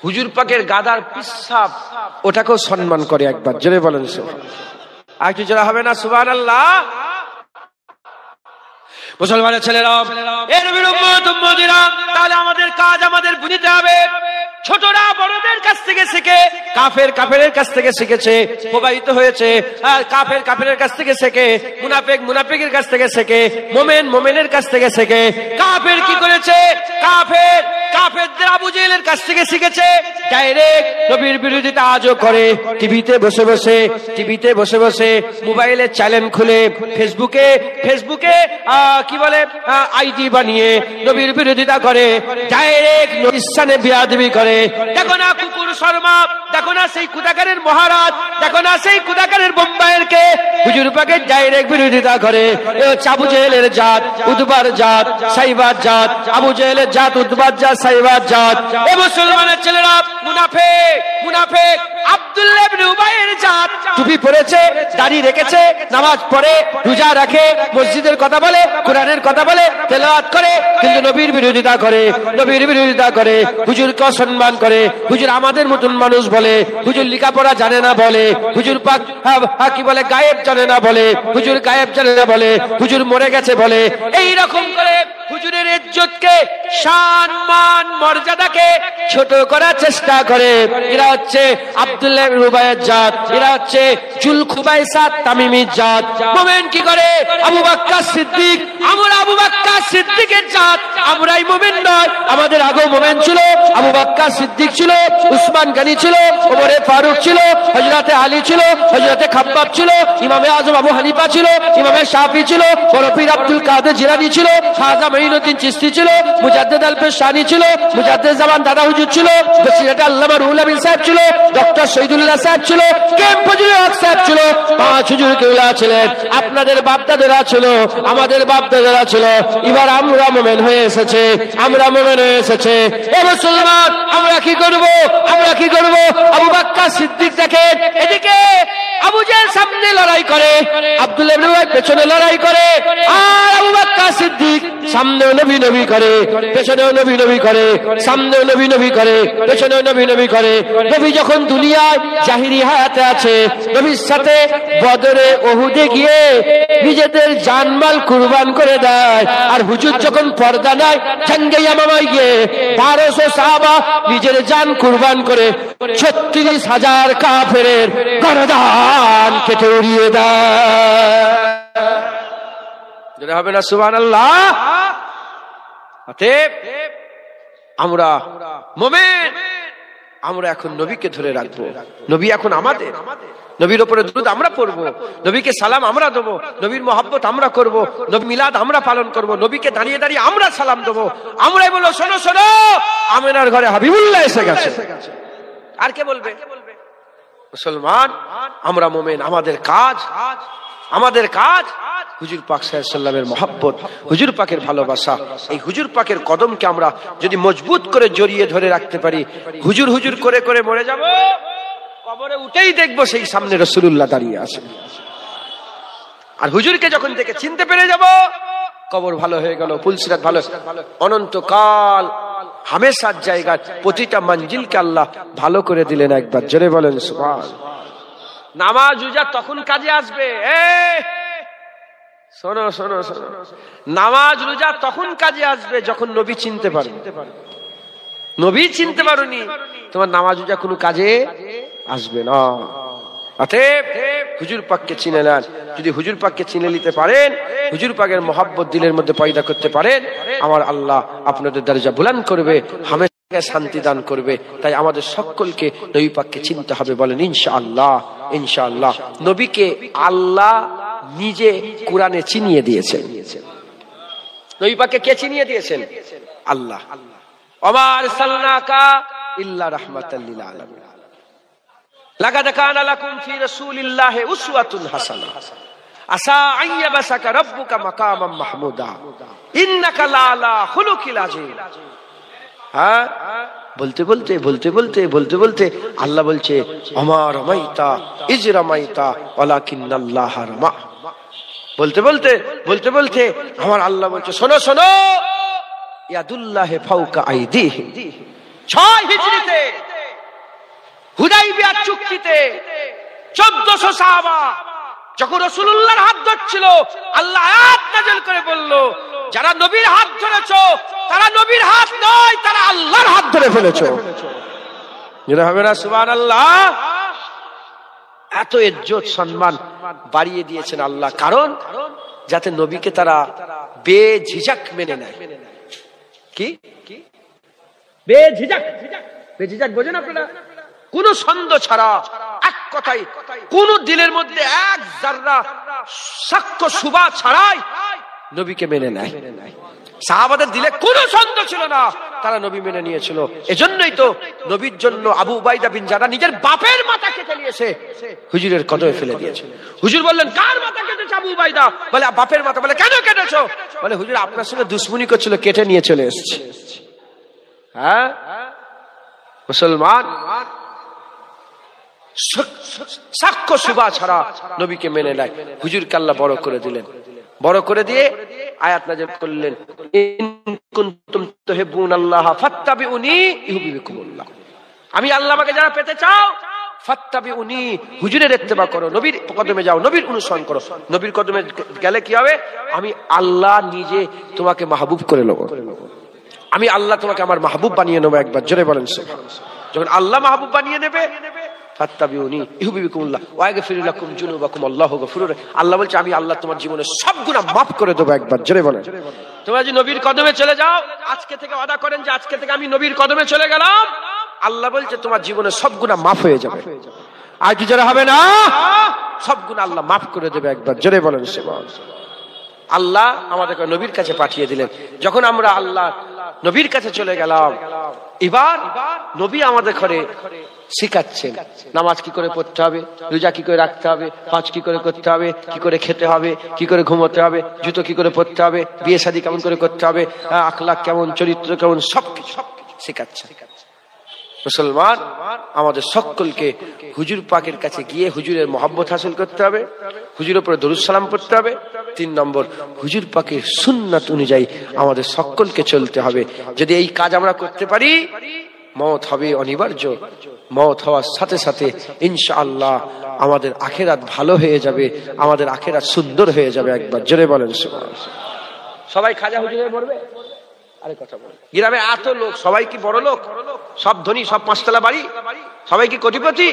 হুজুর পাকের গাদার পিশাব ওটাকেও সম্মান করে। একবার জোরে বলেন সুবহানাল্লাহ। আর একটু জোরে হবে না সুবহানাল্লাহ? মুসলমানের ছেলেরা, এই নবীর উম্মত উম্মতিরা, তাহলে আমাদের কাজ আমাদের বুঝতে হবে। ছোটরা বড়দের কাছ থেকে শিখে, কাফের কাফেরের কাছ থেকে শিখেছে, প্রবাহিত হয়েছে। আর কাফের কাফেরের কাছ থেকে শেখে, মুনাফিক মুনাফিকের কাছ থেকে শেখে, মোমেন মোমেনের কাছ থেকে শেখে। কাফের কি করেছে? কাফের কাফেরদের আবু জেহেলের কাছ থেকে শিখেছে। ডাইরেক্ট নবীর বিরোধিতা আজও করে। টিভিতে বসে বসে মোবাইলে চ্যানেল খুলে, ফেসবুকে কি বলে আইডি বানিয়ে নবীর বিরোধিতা করে। ডাইরেক্ট নবীর শানে বেয়াদবি করে। দেখো না কুকুর শর্মা, দেখো না সেই কুদাকারের মহারাজ, দেখো না সেই কুদাকারের বোম্বাইয়ের কে হুজুর পাকের ডাইরেক্ট বিরোধিতা করে। এ হচ্ছে আবু জেহেলের জাত, উতবার জাত, সাইবার জাত। আবু জেহেলের জাত, উতবার জাত, সাইবার জাত। এ মুসলমানের ছেলেরা মুনাফিক আব্দুল্লাহ ইবনে উবাইয়ের জাত, টুপি পরেছে, দাড়ি রেখেছে, নামাজ পড়ে, রোজা রাখে, মসজিদের কথা বলে, কোরআনের কথা বলে, তেলাওয়াত করে, কিন্তু নবীর বিরোধিতা করে, নবীর বিরোধিতা করে, হুজুরকে অসম্মান করে, হুজুর আমাদের মতন মানুষ বলে, হুজুর লেখাপড়া জানে না বলে, হুজুর পাক কি বলে গায়েব জানে না বলে, হুজুর গায়েব জানে না বলে, হুজুর মরে গেছে বলে, এই রকম করে হুজুরের ইজ্জতকে, সম্মান, মর্যাদাকে ছোট করার চেষ্টা করে। এরা হচ্ছে আব্দুল্লাহ ইবনে উবাইয়ের জাত, এরা হচ্ছে জুলখুবাইসাত তামিমির জাত। মুমিন কি করে? আবু বকর সিদ্দিক, আমরা আবু বকর সিদ্দিকের জাত, আমরাই মুমিন নয়, আমাদের আগেও মুমিন ছিল, আবু বকর সিদ্দিক ছিল, উসমান গনি ছিল, ওমর ফারুক ছিল, হযরতে আলী ছিল, হযরতে খাব্বাব ছিল, ইমামে আযম আবু হানিফা ছিল, ইমামে শাফি ছিল, বড় পীর আব্দুল কাদের জিলানী ছিল, খাজা মঈনুদ্দিন চিশতি ছিল, মুজাদ্দিদ আল-ফিসানি ছিল, মুজাদ্দিদ জামান দাদা হুজুর ছিল, বসিরহাট আল্লামা রুহুল আমিন সাহেব ছিল, ডক্টর শহীদুল্লাহ সাহেব ছিল, কেম ফজলুল হক সাহেব ছিল, পাঁচ হুজুর কেউলা ছিলেন। আপনাদের বাপ-দাদারা ছিল, আমাদের বাপ-দাদারা ছিল। এবার আমরা মুমিন হয়ে এসেছে, আমরা মুমিন হয়ে এসেছে। এ মুসলমান, আমরা কি করব? আমরা কি করব? আবু বকর সিদ্দিক দেখেন, এদিকে আবু জাহেল সামনে লড়াই করে, আব্দুল্লাহ ইবনে উবাই পেছনে লড়াই করে, আর আবু বকর সিদ্দিক সামনেও নবী নবী করে, পেছনেও নবী নবী করে, সামনেও নবী নবী করে, পেছনেও নবী নবী করে। নবী যখন দুনিয়ায় জাহিরি হায়াতে আছে, নবীর সাথে বদরে ওহুদে গিয়ে নিজেদের জানমাল কুরবান করে দেয়, আর হুজুর যখন পর্দা নাই জঙ্গে ইয়ামামায় গিয়ে 1200 সাহাবা নিজের জান কুরবান করে 36,000 কাফেরের গর্দান কেটে উড়িয়ে দেয়। হবে না সুবহানাল্লাহ? অতএব আমরা মুমিন, আমরা এখন নবীকে ধরে রাখবো। নবী এখন আমাদের, নবীর উপরে দুরূদ আমরা পড়বো, নবীকে সালাম আমরা দেবো, নবীর মহব্বত আমরা করব, নবী মিলাদ আমরা পালন করব, নবীকে দাঁড়িয়ে দাঁড়িয়ে আমরা সালাম দেবো। আমরাই বলবো, শোনো শোনো, আমিনার ঘরে হাবিবুল্লাহ এসে গেছে। আর কে বলবে? মুসলমান, আমরা মুমিন, আমাদের কাজ হুজুর পাক সাল্লাল্লাহু আলাইহি ওয়াসাল্লামের মহব্বত, হুজুর পাকের ভালোবাসা। এই হুজুর পাকের কদমকে আমরা যদি মজবুত করে জড়িয়ে ধরে রাখতে পারি, হুজুর হুজুর করে করে মরে যাব, কবরে উঠেই দেখবো সেই সামনে রাসূলুল্লাহ দাঁড়িয়ে আছেন। আর হুজুরকে যখন দেখে চিনতে পেরে যাব, কবর ভালো হয়ে গেল, পুলসিরাত ভালো, অনন্তকাল হামেশার জায়গা, প্রতিটা মঞ্জিলকে আল্লাহ ভালো করে দিলেন একবার। জোরে বলেন সুবহানাল্লাহ। নামাজ রোজা তখন কাজে আসবে। শোনো শোনো শোনো, নামাজ রোজা তখন কাজে আসবে যখন নবী চিনতে পারবে। নবী চিনতে পারোনি, তোমার নামাজ রোজা কোনো কাজে আসবে না। অতএব হুজুর পাককে চিনে নেন। যদি হুজুর পাককে চিনে নিতে পারেন, হুজুর পাকের মহব্বত দিলের মধ্যে পয়দা করতে পারেন, আমার আল্লাহ আপনাদের দরজা বুলন্দ করবে, হামেশা শান্তি দান করবে। তাই আমাদের সকলকে নবী পাককে চিনতে হবে। বলেন ইনশাআল্লাহ। ইনশাআল্লাহ। নবীকে আল্লাহ নিজে কোরআনে চিনিয়ে দিয়েছেন। নবী পাককে কে চিনিয়ে দিয়েছেন? আল্লাহ। ওমা আরসালনাকা ইল্লা রাহমাতাল লিল আলামিন। লাকাদ কানা লাকুম ফি রাসূলিল্লাহি উসওয়াতুন হাসানাহ। আসা আইয়াবাসাকা রাব্বুকা মাকামাম মাহমুদা ইন্নাকা লাআলা খুলুকিল আযীম। হ্যাঁ, বলতে বলতে বলতে বলতে বলতে বলতে আল্লাহ বলছে, ওমা রামাইতা ইজ রামাইতা ওয়ালাকিন্নাল্লাহ রামা। বলতে বলতে বলতে বলতে আমার আল্লাহ বলছে, শোনো শোনো, ইয়াদুল্লাহি ফাওকা আইদিহিম। 6 হিজরিতে হুদাইবিয়া চুক্তিতে 1400 সাহাবা যখন রাসূলুল্লাহর হাত ধরছিল, আল্লাহ আয়াত নাযিল করে বলল, যারা নবীর হাত ধরেছো তারা নবীর হাত নয়, তারা আল্লাহর হাত ধরে ফেলেছো। যেটা হবে না সুবহানাল্লাহ। এত ইজ্জত সম্মান বাড়িয়ে দিয়েছেন আল্লাহ, কারণ যাতে নবীকে তারা বেঝিঝক মেনে নেয়। কি বেঝিঝক? বেঝিঝক বোঝেন আপনারা? কোন সন্দেহ ছাড়া, এক কথাই, কোন দিলের মধ্যে এক যাররা সাক্ষ্য সুবা ছাড়াই নবীকে মেনে নেয়। সাহাবাদের দিলে কোনো সন্দেহ ছিল না, তারা নবী মেনে নিয়েছিল। এজন্যই তো নবীর জন্য আবু উবাইদা বিন জাররাহ নিজের বাপের মাথা কেটে নিয়েছে, হুজুরের কদমে ফেলে দিয়েছে। হুজুর বললেন, কার মাথা কেটেছে? আবু উবাইদা। বলে বাপের মাথা। বলে কেন কেটেছো? বলে হুজুর আপনার সঙ্গে দুশমনি করছিল, কেটে নিয়ে চলে এসেছে। হ্যাঁ মুসলমান, সাক্ষ্য শুভা ছাড়া নবীকে মেনে নেয়। হুজুরকে আল্লাহ বড় করে দিলেন, বড় করে দিয়ে আয়াত নাযিল করলেন, ইন কুনতুম তুহিব্বুনাল্লাহ ফাত্তাবিউনি ইউহিব্বুকুমুল্লাহ। আমি আল্লাহকে যারা পেতে চাও ফাত্তাবিউনি, হুজুরের ইত্তেবা করো, নবীর কদমে যাও, নবীর অনুসরণ করো। নবীর কদমে গেলে কি হবে? আমি আল্লাহ নিজে তোমাকে মাহবুব করে নেব, আমি আল্লাহ তোমাকে আমার মাহবুব বানিয়ে নেবো। একবার জোরে বলেন সুবহানাল্লাহ। যখন আল্লাহ মাহবুব বানিয়ে নেবে, ফাত্তাবিউনি ইউহিব্বুকুমুল্লাহ ওয়া ইয়াগফির লাকুম যুনুবাকুম আল্লাহু গফুরুর রাহিম। আল্লাহ বলছে আমি আল্লাহ তোমার জীবনের সব গুনাহ মাফ করে দেবো। একবার জোরে বলেন। তোমরা যদি নবীর কদমে চলে যাও, আজকে থেকে ওয়াদা করেন যে আজকে থেকে আমি নবীর কদমে চলে গেলাম, আল্লাহ বলছে তোমার জীবনের সব গুনাহ মাফ হয়ে যাবে। আর কি জোরে হবে না? সব গুনাহ আল্লাহ মাফ করে দেবে। একবার জোরে বলেন সুবহানাল্লাহ। আল্লাহ আমাদেরকে নবীর কাছে পাঠিয়ে দিলেন। যখন আমরা আল্লাহ নবীর কাছে চলে গেলাম, এবার নবী আমাদের ঘরে শিখাচ্ছেন নামাজ কি করে পড়তে হবে, রোজা কি করে রাখতে হবে, হজ কি করে করতে হবে, কি করে খেতে হবে, কি করে ঘুমোতে হবে, জুতো কি করে পরতে হবে, বিয়ে শাদী কেমন করে করতে হবে, আখলাক কেমন, চরিত্র কেমন, সবকিছু শিখাচ্ছেন। মুসলমান আমাদের সকলকে হুজুর পাকের কাছে গিয়ে হুজুরের মহব্বত হাসিল করতে হবে, হুজুরের উপরে দরুদ সালাম পড়তে হবে। 3 নম্বর, হুজুর পাকের সুন্নাত অনুযায়ী আমাদের সকলকে চলতে হবে। যদি এই কাজ আমরা করতে পারি, মওত হবে অনিবার্য। মওত হওয়ার সাথে সাথে ইনশাআল্লাহ আমাদের আখিরাত ভালো হয়ে যাবে, আমাদের আখিরাত সুন্দর হয়ে যাবে। একবার জোরে বলেন সুবহানাল্লাহ। সবাই খাজা হুজুরে পড়বে? আরে কথা বল। গ্রামে এত লোক, সবাই কি বড় লোক? সব ধনী, সব 5 তলা বাড়ি, সবাই কি কোটিপতি?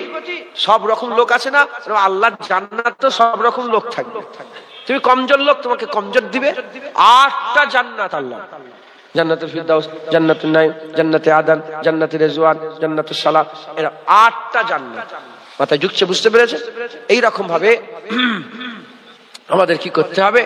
সব রকম লোক আছে না? আল্লাহর জান্নাত তো সব রকম লোক থাকবে। তুমি কমজোর লোক, তোমাকে কমজোর দিবে। 8টা জান্নাত আল্লাহ, জান্নাতুল ফিরদাউস, জান্নাতুন নাঈম, জান্নাতে আদন, জান্নাতে রিজওয়ান, জান্নাতুস সালাম, এরা 8টা জান্নাত। মাথায় ঢুকছে? বুঝতে পেরেছেন? এই রকম ভাবে আমাদের কি করতে হবে?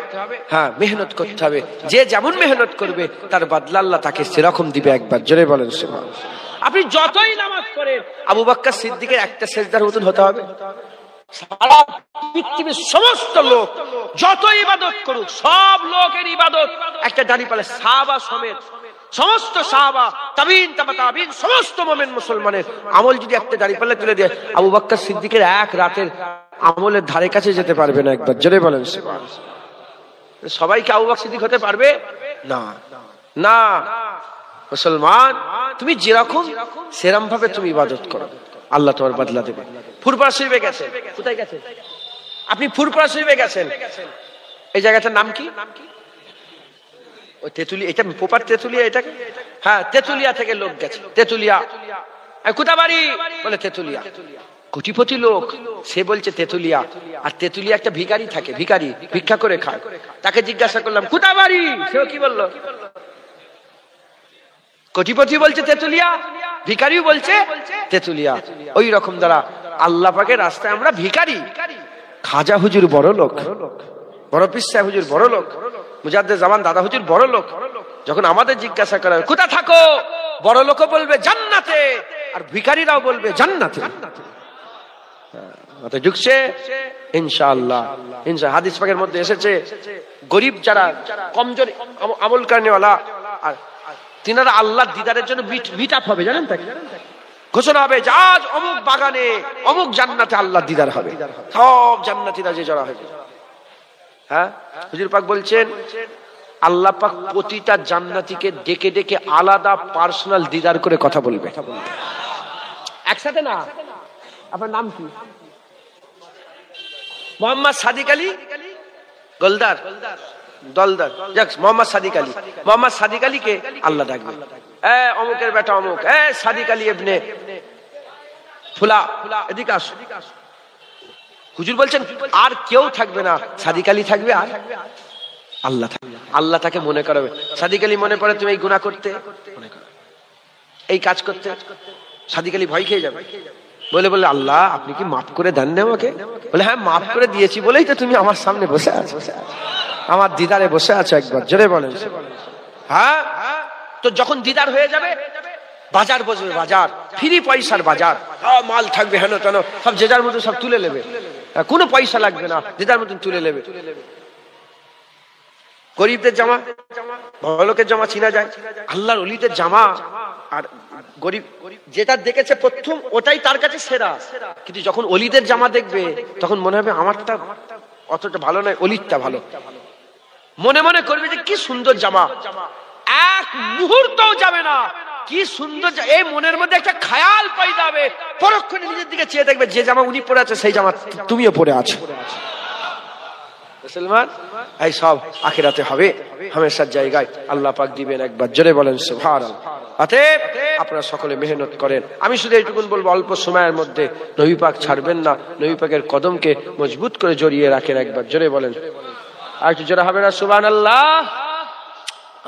হ্যাঁ, মেহনত করতে হবে। যে যেমন মেহনত করবে তার বদলা আল্লাহ তাকে সেরকম দিবে। একবার জোরে বলেন সুবহানাল্লাহ। আপনি যতই নামাজ পড়েন, আবু বকর সিদ্দিকের একটা সেজদার মতন হতে হবে। সারা পৃথিবীর সমস্ত লোক যত ইবাদত করুক, সব লোকের ইবাদত একটা দাঁড়িপাল্লা, সাহাবা সমেত সমস্ত সাহাবা, তাবিন, তাবা তাবিন, সমস্ত মুমিন মুসলমানের আমল যদি একটা দাঁড়িপাল্লা তুলে দেয়, আবু বকর সিদ্দিকের এক রাতের আমলের ধারে কাছে যেতে পারবে না। একবার জোরে বলেন সুবহানাল্লাহ। সবাইকে আবু বকর সিদ্দিক হতে পারবে না, না। মুসলমান তুমি যেরকম সেরকম ভাবে তুমি ইবাদত করো, আল্লাহ তোমার বদলা দেবে। ফুরফুরা শরীফে গেছেন, কোথায় গেছেন আপনি? ফুরফুরা শরীফে গেছেন। এই জায়গাটার নাম কি? ওই তেতুলিয়া, এটা প্রপার তেতুলিয়া, এটাকে হ্যাঁ তেতুলিয়া থেকে লোক গেছে। তেতুলিয়া কোথা বাড়ি? বলে তেতুলিয়া। কোটিপতি লোক, সে বলছে তেতুলিয়া। আর তেতুলিয়া একটা ভিখারি থাকে, ভিখারি ভিক্ষা করে খায়। তাকে জিজ্ঞাসা করলাম কোথা বাড়ি, সেও কি বললো? কোটিপতি বলছে তেতুলিয়া, ভিখারিও বলছে তেতুলিয়া। ওই রকম দ্বারা আল্লাহ পাকের রাস্তায় আমরা ভিখারি। খাজা হুজুর বড় লোক, বড় পীর সাহেব হুজুর বড় লোক, মুজাদ্দেদ জামান দাদা হুজুর বড় লোক। যখন আমাদের জিজ্ঞাসা করা হয় কোথা থাকো, বড় লোকও বলবে জান্নাতে, আর ভিখারিরাও বলবে জান্নাতে। ঢুকছে ইনশাআল্লাহ। হাদিস পাকের মধ্যে এসেছে, গরিব যারা কমজোর আমল করেনেওয়ালা, আর তিনারা আল্লাহর দিদারের জন্য মিট আপ হবে। জানেন তাকে ঘোষণা হবে যে আজ অমুক বাগানে অমুক জান্নাতে আল্লাহর দিদার হবে। সব জান্নাতীরা যে জড়া হবে। হ্যাঁ, হুজুর পাক বলছেন আল্লাহ পাক প্রতিটা জান্নাতীকে ডেকে ডেকে আলাদা পার্সোনাল দিদার করে কথা বলবে, একসাথে না। আপনার নাম কি? মোহাম্মদ সাদিক আলী গোলদার দলদার, যাক মোহাম্মদ সাদিক আলী। মোহাম্মদ সাদিক আলীকে আল্লাহ ডাকবে, অমুকের বেটা অমুক, সাদিক আলী ইবনে ফুলা, এদিকে আসো। হুজুর বলছেন আর কেউ থাকবে না, সাদিক আলী থাকবে আর আল্লাহ থাকবে। আল্লাহ তাকে মনে করাবে। সাদিক আলী মনে পড়ে তুমি এই গুনাহ করতে, এই কাজ করতে, সাদিক আলী ভয় খেয়ে যাবে। বলে বলে আল্লাহ আপনি কি মাফ করে দেন না আমাকে? বলে হ্যাঁ মাফ করে দিয়েছি বলেই তো তুমি আমার সামনে বসে আছো, আমার দিদারে বসে আছো। একবার জোরে বলেন হ্যাঁ। তো যখন দিদার হয়ে যাবে, বাজার বসবে, বাজার ফ্রি পয়সার বাজার, মাল থাকবে হেন তেন, সব যে যার মতো সব তুলে নেবে, কোনো পয়সা লাগবে না, যে যার মতন তুলে নেবে। গরিবদের জামা, বড়লোকের জামা চিনা যায়, আল্লাহর ওলিদের জামা আর গরিব যেটা দেখেছে প্রথম ওটাই তার কাছে সেরা, কিন্তু যখন অলিদের জামা দেখবে তখন মনে হবে আমারটা অতটা ভালো নয়, অলিরটা ভালো। মনে মনে করবে যে কি সুন্দর জামা, এক মুহূর্তও যাবে না, কি সুন্দর। এই মনের মধ্যে একটা খেয়াল পয়দা হবে, পরক্ষণে নিজের দিকে চেয়ে দেখবে যে জামা উনি পরে আছে সেই জামা তুমিও পরে আছো। মুসলমান, এই সব আখিরাতে হবে, হামেশার জায়গায় আল্লাহ পাক দিবেন। একবার জোরে বলেন সুবহানাল্লাহ। অতএব আপনারা সকলে মেহনত করেন। আমি শুধু এইটুকুন বলবো, অল্প সময়ের মধ্যে নবী পাক ছাড়বেন না, নবী পাকের কদমকে মজবুত করে জড়িয়ে রাখেন। একবার জোরে বলেন, আর একটু জোরে হবে না সুবহানাল্লাহ।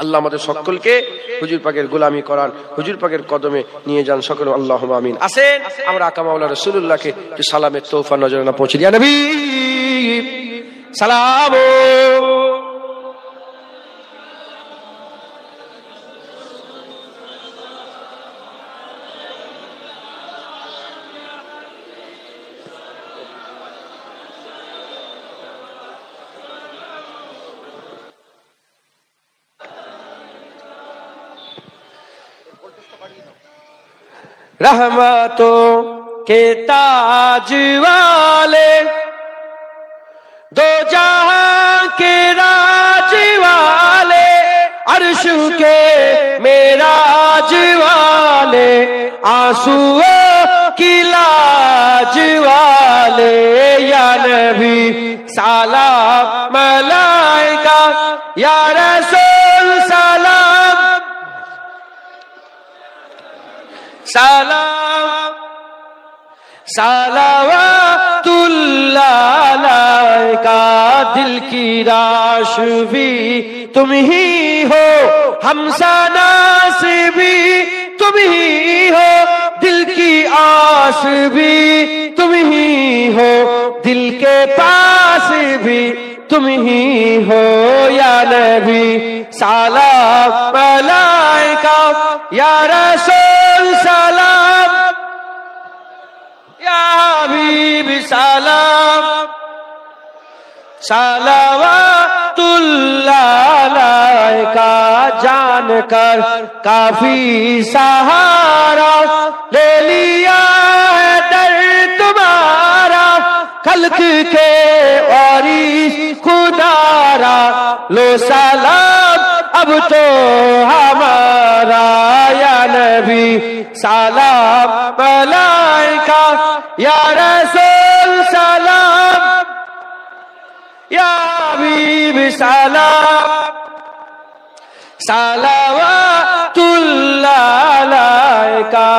আল্লাহ আমাদের সকলকে হুজুর পাকের গোলামি করান, হুজুর পাকের কদমে নিয়ে যান সকলে, আল্লাহুম্মা আমিন। আসেন আমরা আকা মাওলানা রাসূলুল্লাহকে সালামের তোহফা নজরানা পৌঁছে দিয়া নবী সালাম। रहमतों के ताज वाले, दो जहां के राज वाले, अर्श के मेराज वाले, आंसुओं की लाज वाले, या नबी सलाम मलाइका, या रसूल सलाम सलाम, सलावतुल्लाह अलैका। दिल की राश भी तुम ही हो, हमसनास भी तुम ही हो, दिल की आस भी तुम ही हो, दिल के पास भी तुम ही हो, या नबी सलाम अलैका, या रसूल सलाम, या हबीब सलाम, सलावतुल्लाह अलैका। जानकर काफी सहारा ले लिया है दर तुम्हारा, खल्क के वारिस खुदारा, लो सलाम अब तो हमारा, या नबी सलाम मलाइका, या रसूल सलाम, या हबीब सलाम, सलावतुल्लाह अलैका।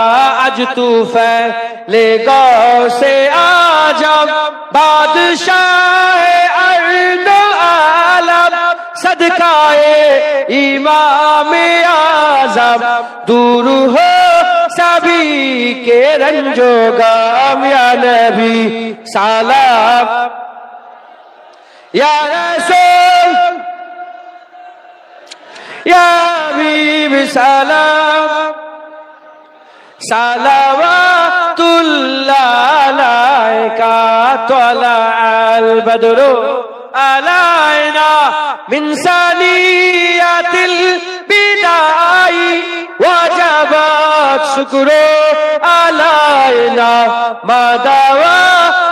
आज तू फैले गौसे आजम, बादशाह अर्द आलम, सदकाए इमाम आज़म, दूर हो सभी के रंजो गम, या नबी सलाम, या रसूल, या हबीब सलाम, सलावतुल्लाह अलैका। तलअल बद्रु अलैना मिन सनियतिल बिदाई, वजबत शुक्रू अलैना, मदावा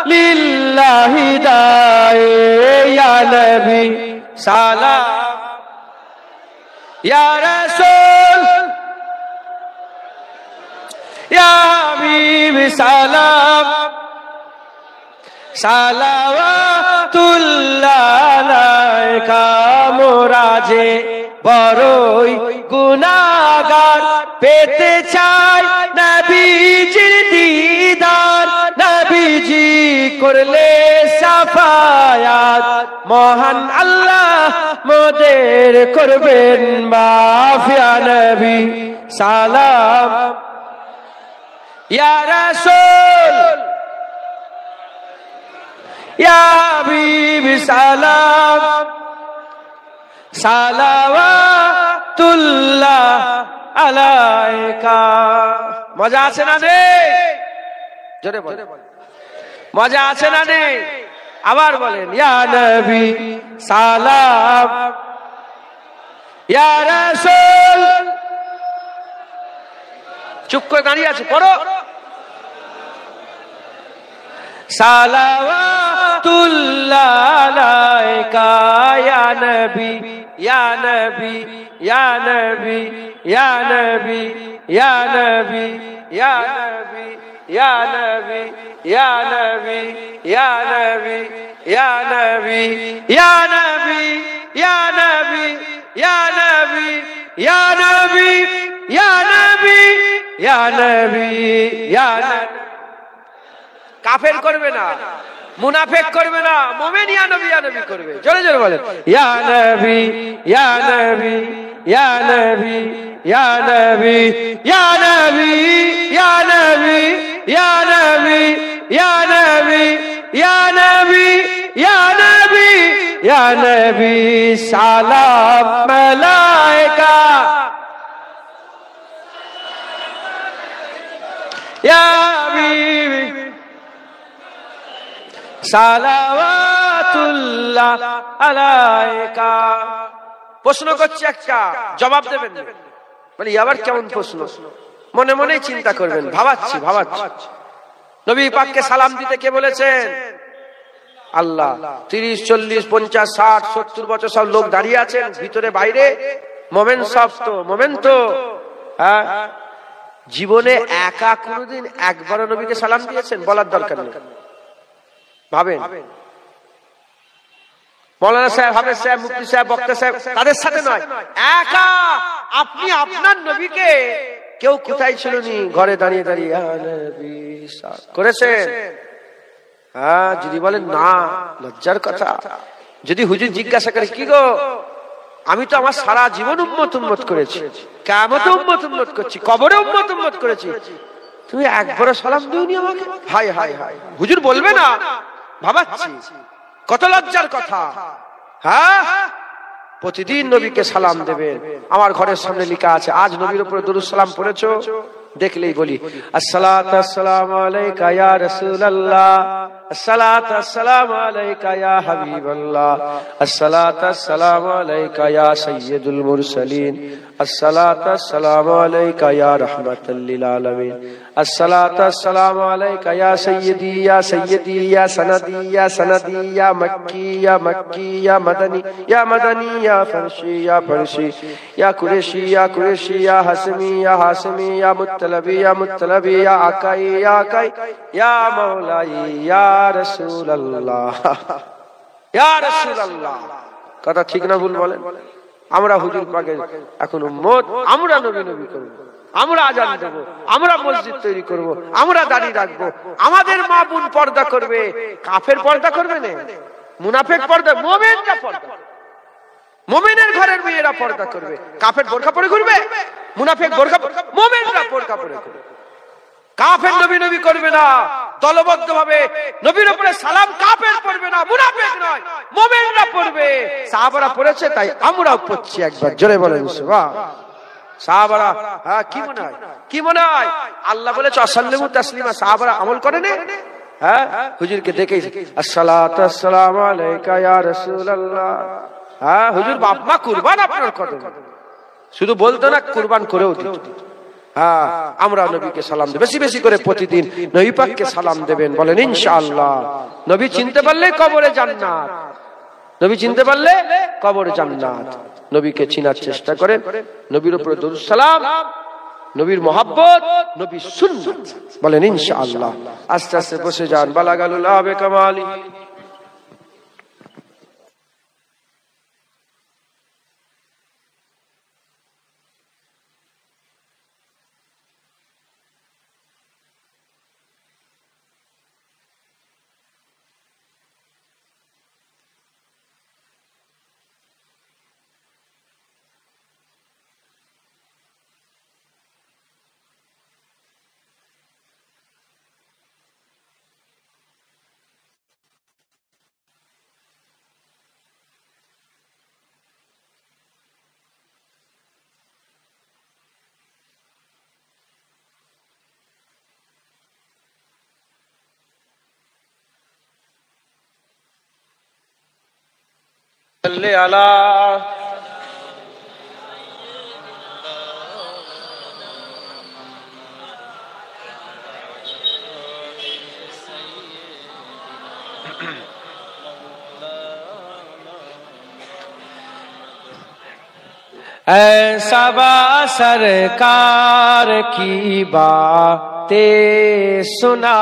लिल्लाहि दाए, या नबी सलाम, या रसूल, या हबीब सलाम, सलावतुल्लाह अलैका। मोराजे বড়ই গুনাহগার, পেতে চাই নবীজির দিদার, নবীজি করলে সাফায়াত, মহান আল্লাহ মোদের করবেন মাফ, ইয়া নবী সালাম, ইয়া রাসূল, ইয়া হাবিব সালাম, সালাওয়াতুল্লাহ আলাইকা। মজা আছে না নেই? জোরে বলেন, মজা আছে না নেই? আবার বলেন, ইয়া নবী সালাম, ইয়া রাসূল চুপ করে দাঁড়িয়ে আছে, পড়ো। সালাওয়াতুল্লাহ আলাইকা ইয়া নবী ইয়া নবী ইয়া নবী ইয়া নবী ইয়া নবী ইয়া নবী ইয়া নবী ইয়া নবী ইয়া নবী ইয়া নবী ইয়া নবী ইয়া নবী ইয়া নবী ইয়া নবী ইয়া নবী ইয়া নবী ইয়া নবী। কাফের করবে না, মুনাফিক করবে না, মুমিন ইয়া নবী করবে। জোরে জোরে বলেন, ইয়া নবী ইয়া নবী ইয়া নবী ইয়া নবী ইয়া নবী ইয়া নবী ইয়া নবী ইয়া নবী ইয়া নবী ইয়া নবী ইয়া নবী সালাম মালায়েকা ইয়া হাবিবি সালাওয়াতুল্লাহ আলাইকা। প্রশ্ন করছি একটা, জবাব দেবেন। বলি আবার কেমন প্রশ্ন? মনে মনে চিন্তা করবেন, ভাবাচ্ছি। নবী পাককে সালাম দিতে কে বলেছেন? আল্লাহ। 30, 40, 50, 60, 70 বছর সব লোক দাঁড়িয়ে আছেন, ভিতরে বাইরে মোমেন। সব তো মোমেন তো। হ্যাঁ, জীবনে একা কোনদিন একবারও নবীকে সালাম দিয়েছেন? বলার দরকার নেই। ভাবেন, মৌলানা সাহেব, হাফেজ সাহেব, মুফতি সাহেব, বক্তা সাহেব, তাদের সাথে নয়, একা আপনি আপনার নবীকে কেউ কোথায় ছিল নি, ঘরে দাঁড়িয়ে দাঁড়িয়ে করেছেন? হ্যাঁ, যদি বলেন না, লজ্জার কথা। যদি হুজুর জিজ্ঞাসা করে, কি গো, আমি তো আমার সারা জীবন উম্মত করেছি, কিয়ামতে উম্মত করছি, কবরে উম্মত করেছি, তুমি একবারও সালাম দিওনি আমাকে? হায় হায় হায়। হুজুর বলবে না? ভাবাচ্ছি, কত লজ্জার কথা। হ্যাঁ, প্রতিদিন নবীকে সালাম দেবেন। আমার ঘরের সামনে লেখা আছে, আজ নবীর উপরে দরুদ সালাম পড়েছো? দেখলেই বলি, আসসালাতু আসসালামু আলাইকা ইয়া রাসূলুল্লাহ, আসসালাতু আসসালামু আলাইকা ইয়া হাবিবাল্লাহ, আসসালাতু আসসালামু আলাইকা ইয়া সাইয়্যিদুল মুরসালিন, আসসালাতু আসসালামু আলাইকা ইয়া রাহমাতাল লিল আলামিন, আসসালাতু আসসালামু আলাইকা ইয়া সাইয়্যিদি ইয়া সাইয়্যিদি ইয়া সানাদি ইয়া সানাদি ইয়া মক্কি ইয়া মক্কি ইয়া মাদানি ইয়া মাদানি ইয়া ফারশি ইয়া ফারশি ইয়া কুরেশি ইয়া কুরেশি ইয়া হাসমি ইয়া হাসমি ইয়া মুত্তালাবি ইয়া মুত্তালাবি ইয়া আকাই ইয়া আকাই ইয়া মাওলাই ইয়া রাসূলুল্লাহ ইয়া রাসূলুল্লাহ। কথা ঠিক না ভুল বলেন? আমরা হুজুর পাকের এখন উম্মত, আমরা নবী করব, আমরা আজান দেব, আমরা মসজিদ তৈরি করব, আমরা দাড়ি রাখবো, আমাদের মা বোন পর্দা করবে। কাফের পর্দা করবে না, মুনাফিক পর্দা, মুমিনরা পর্দা, মুমিনের ঘরের মেয়েরা পর্দা করবে। কাফের বোরকা পরে ঘুরবে, মুনাফিক বোরকা, মুমিনরা বোরকা পরে ঘুরবে। কাফের নবী করবে না, দলবদ্ধ ভাবে নবীর উপরে সালাম কাফের পড়বে না, মুনাফিক নয়, মুমিনরা পড়বে। সাহাবারা পড়েছে, তাই আমরাও পড়ছি। একবার জোরে বলেন সুবহানাল্লাহ। সাহাবারা, হ্যাঁ, কি মনে হয় আল্লাহ বলেছে আসাল্লিমু তাসলিমা, সাহাবারা আমল করে না? হ্যাঁ, হুজুরকে দেখেই আসসালাতু আসসালামু আলাইকা ইয়া রাসূলুল্লাহ। হ্যাঁ, হুজুর বাপ মা কুরবান আপনার কদমে, শুধু বলতো না, কুরবান করেও দিত। হ্যাঁ, আমরা নবীকে সালাম দেব, বেশি বেশি করে প্রতিদিন নবী পাককে সালাম দেবেন। বলেন ইনশাআল্লাহ। নবী চিনতে পারলে কবরে জান্নাত, নবী চিনতে পারলে কবরে জান্নাত। নবীকে চিনার চেষ্টা করেন, নবীর উপরে দরুদ সালাম, নবীর মহব্বত, নবীর সুন্নাত। বলেন ইনশাআল্লাহ। আস্তে আস্তে বসে যান। বালাগালুল আবে কামালি। اے سبا سرکار کی باتیں سنا،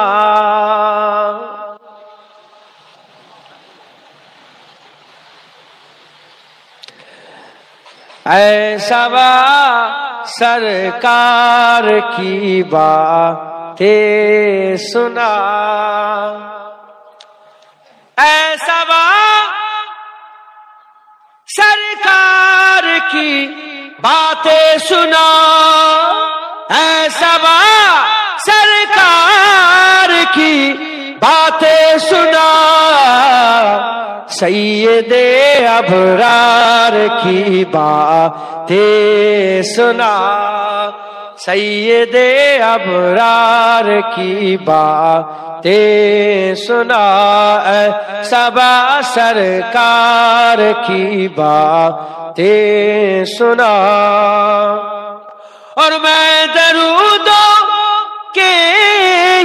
اے سبا سرکار کی باتیں سنا، اے سبا سرکار کی باتیں سنا، اے سبا سرکار کی باتیں سنا، سید ابرار کی باتیں سنا، سید ابرار کی باتیں سنا، اے سبا سرکار کی باتیں سنا، اور میں درودوں کے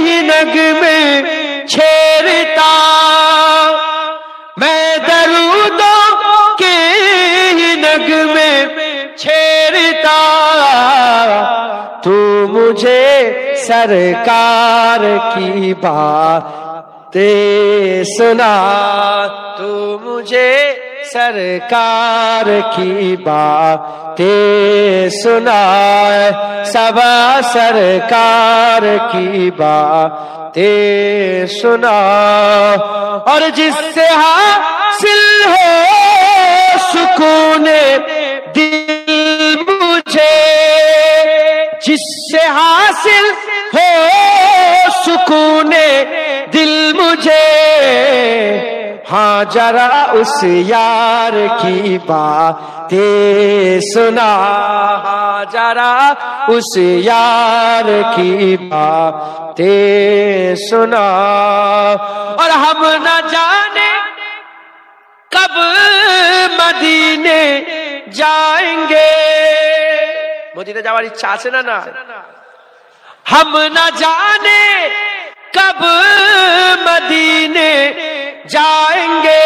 ہی نغمے چھیڑتا، میں درودوں کے ہی نغمے چھیڑتا، تو مجھے سرکار کی باتیں سنا، تو مجھے سرکار کی باتیں سنا، سبا سرکار کی باتیں سنا، اور جس سے حاصل ہو سکون دل مجھے، جس سے حاصل ہو سکون دل مجھے، ہاں ذرا اس یار کی باتیں سنا، ہاں ذرا اس یار کی باتیں سنا، اور ہم نہ جانے کب مدینے جائیں گے، مدینے جاوار اچھا আছে না না، ہم نہ جانے کب مدینے جائیں گے،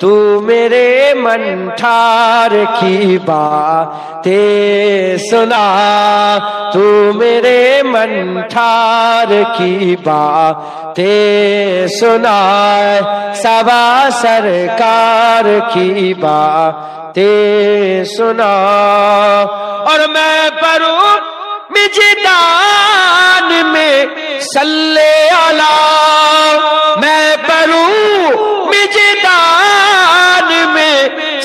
تو میرے من ٹھار کی باتیں سنا، تو میرے من ٹھار کی باتیں سنا، سبا سرکار کی باتیں سنا، اور میں پڑھوں مجدان میں صلی اللہ، میں پڑھوں مجدان میں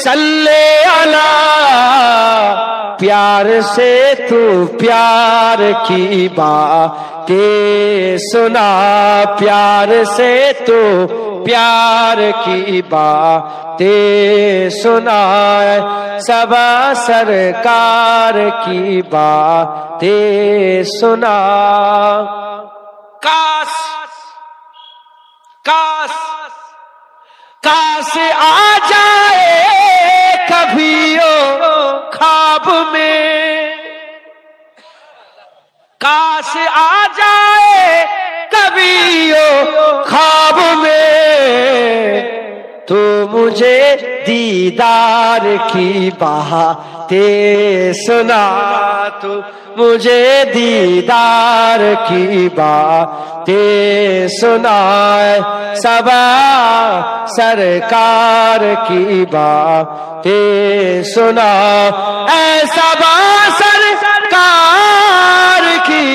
صلی اللہ، پیار سے تو پیار کی باتیں سنا، پیار سے تو پیار کی باتیں سنا، سبا سرکار کی باتیں سنا، کاش کاش کاش آ جائے کبھی او خواب میں، کاش آ جائے کبھی او خواب میں، تو مجھے دیدار کی باتیں سنا، تو مجھے دیدار کی باتیں سنا، سبا سرکار کی باتیں سنا، اے سبا سرکار کی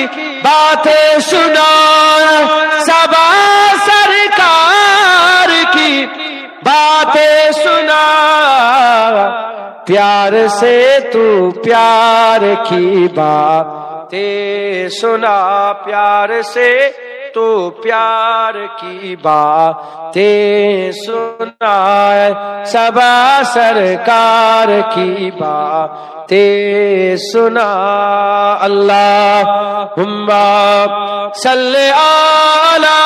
باتیں سنا، سبا سرکار کی باتیں سنا، پیار سے تو پیار کی باتیں سنا، پیار سے تو پیار کی باتیں سنا، سبا سرکار کی باتیں سنا، اللہم صلی علی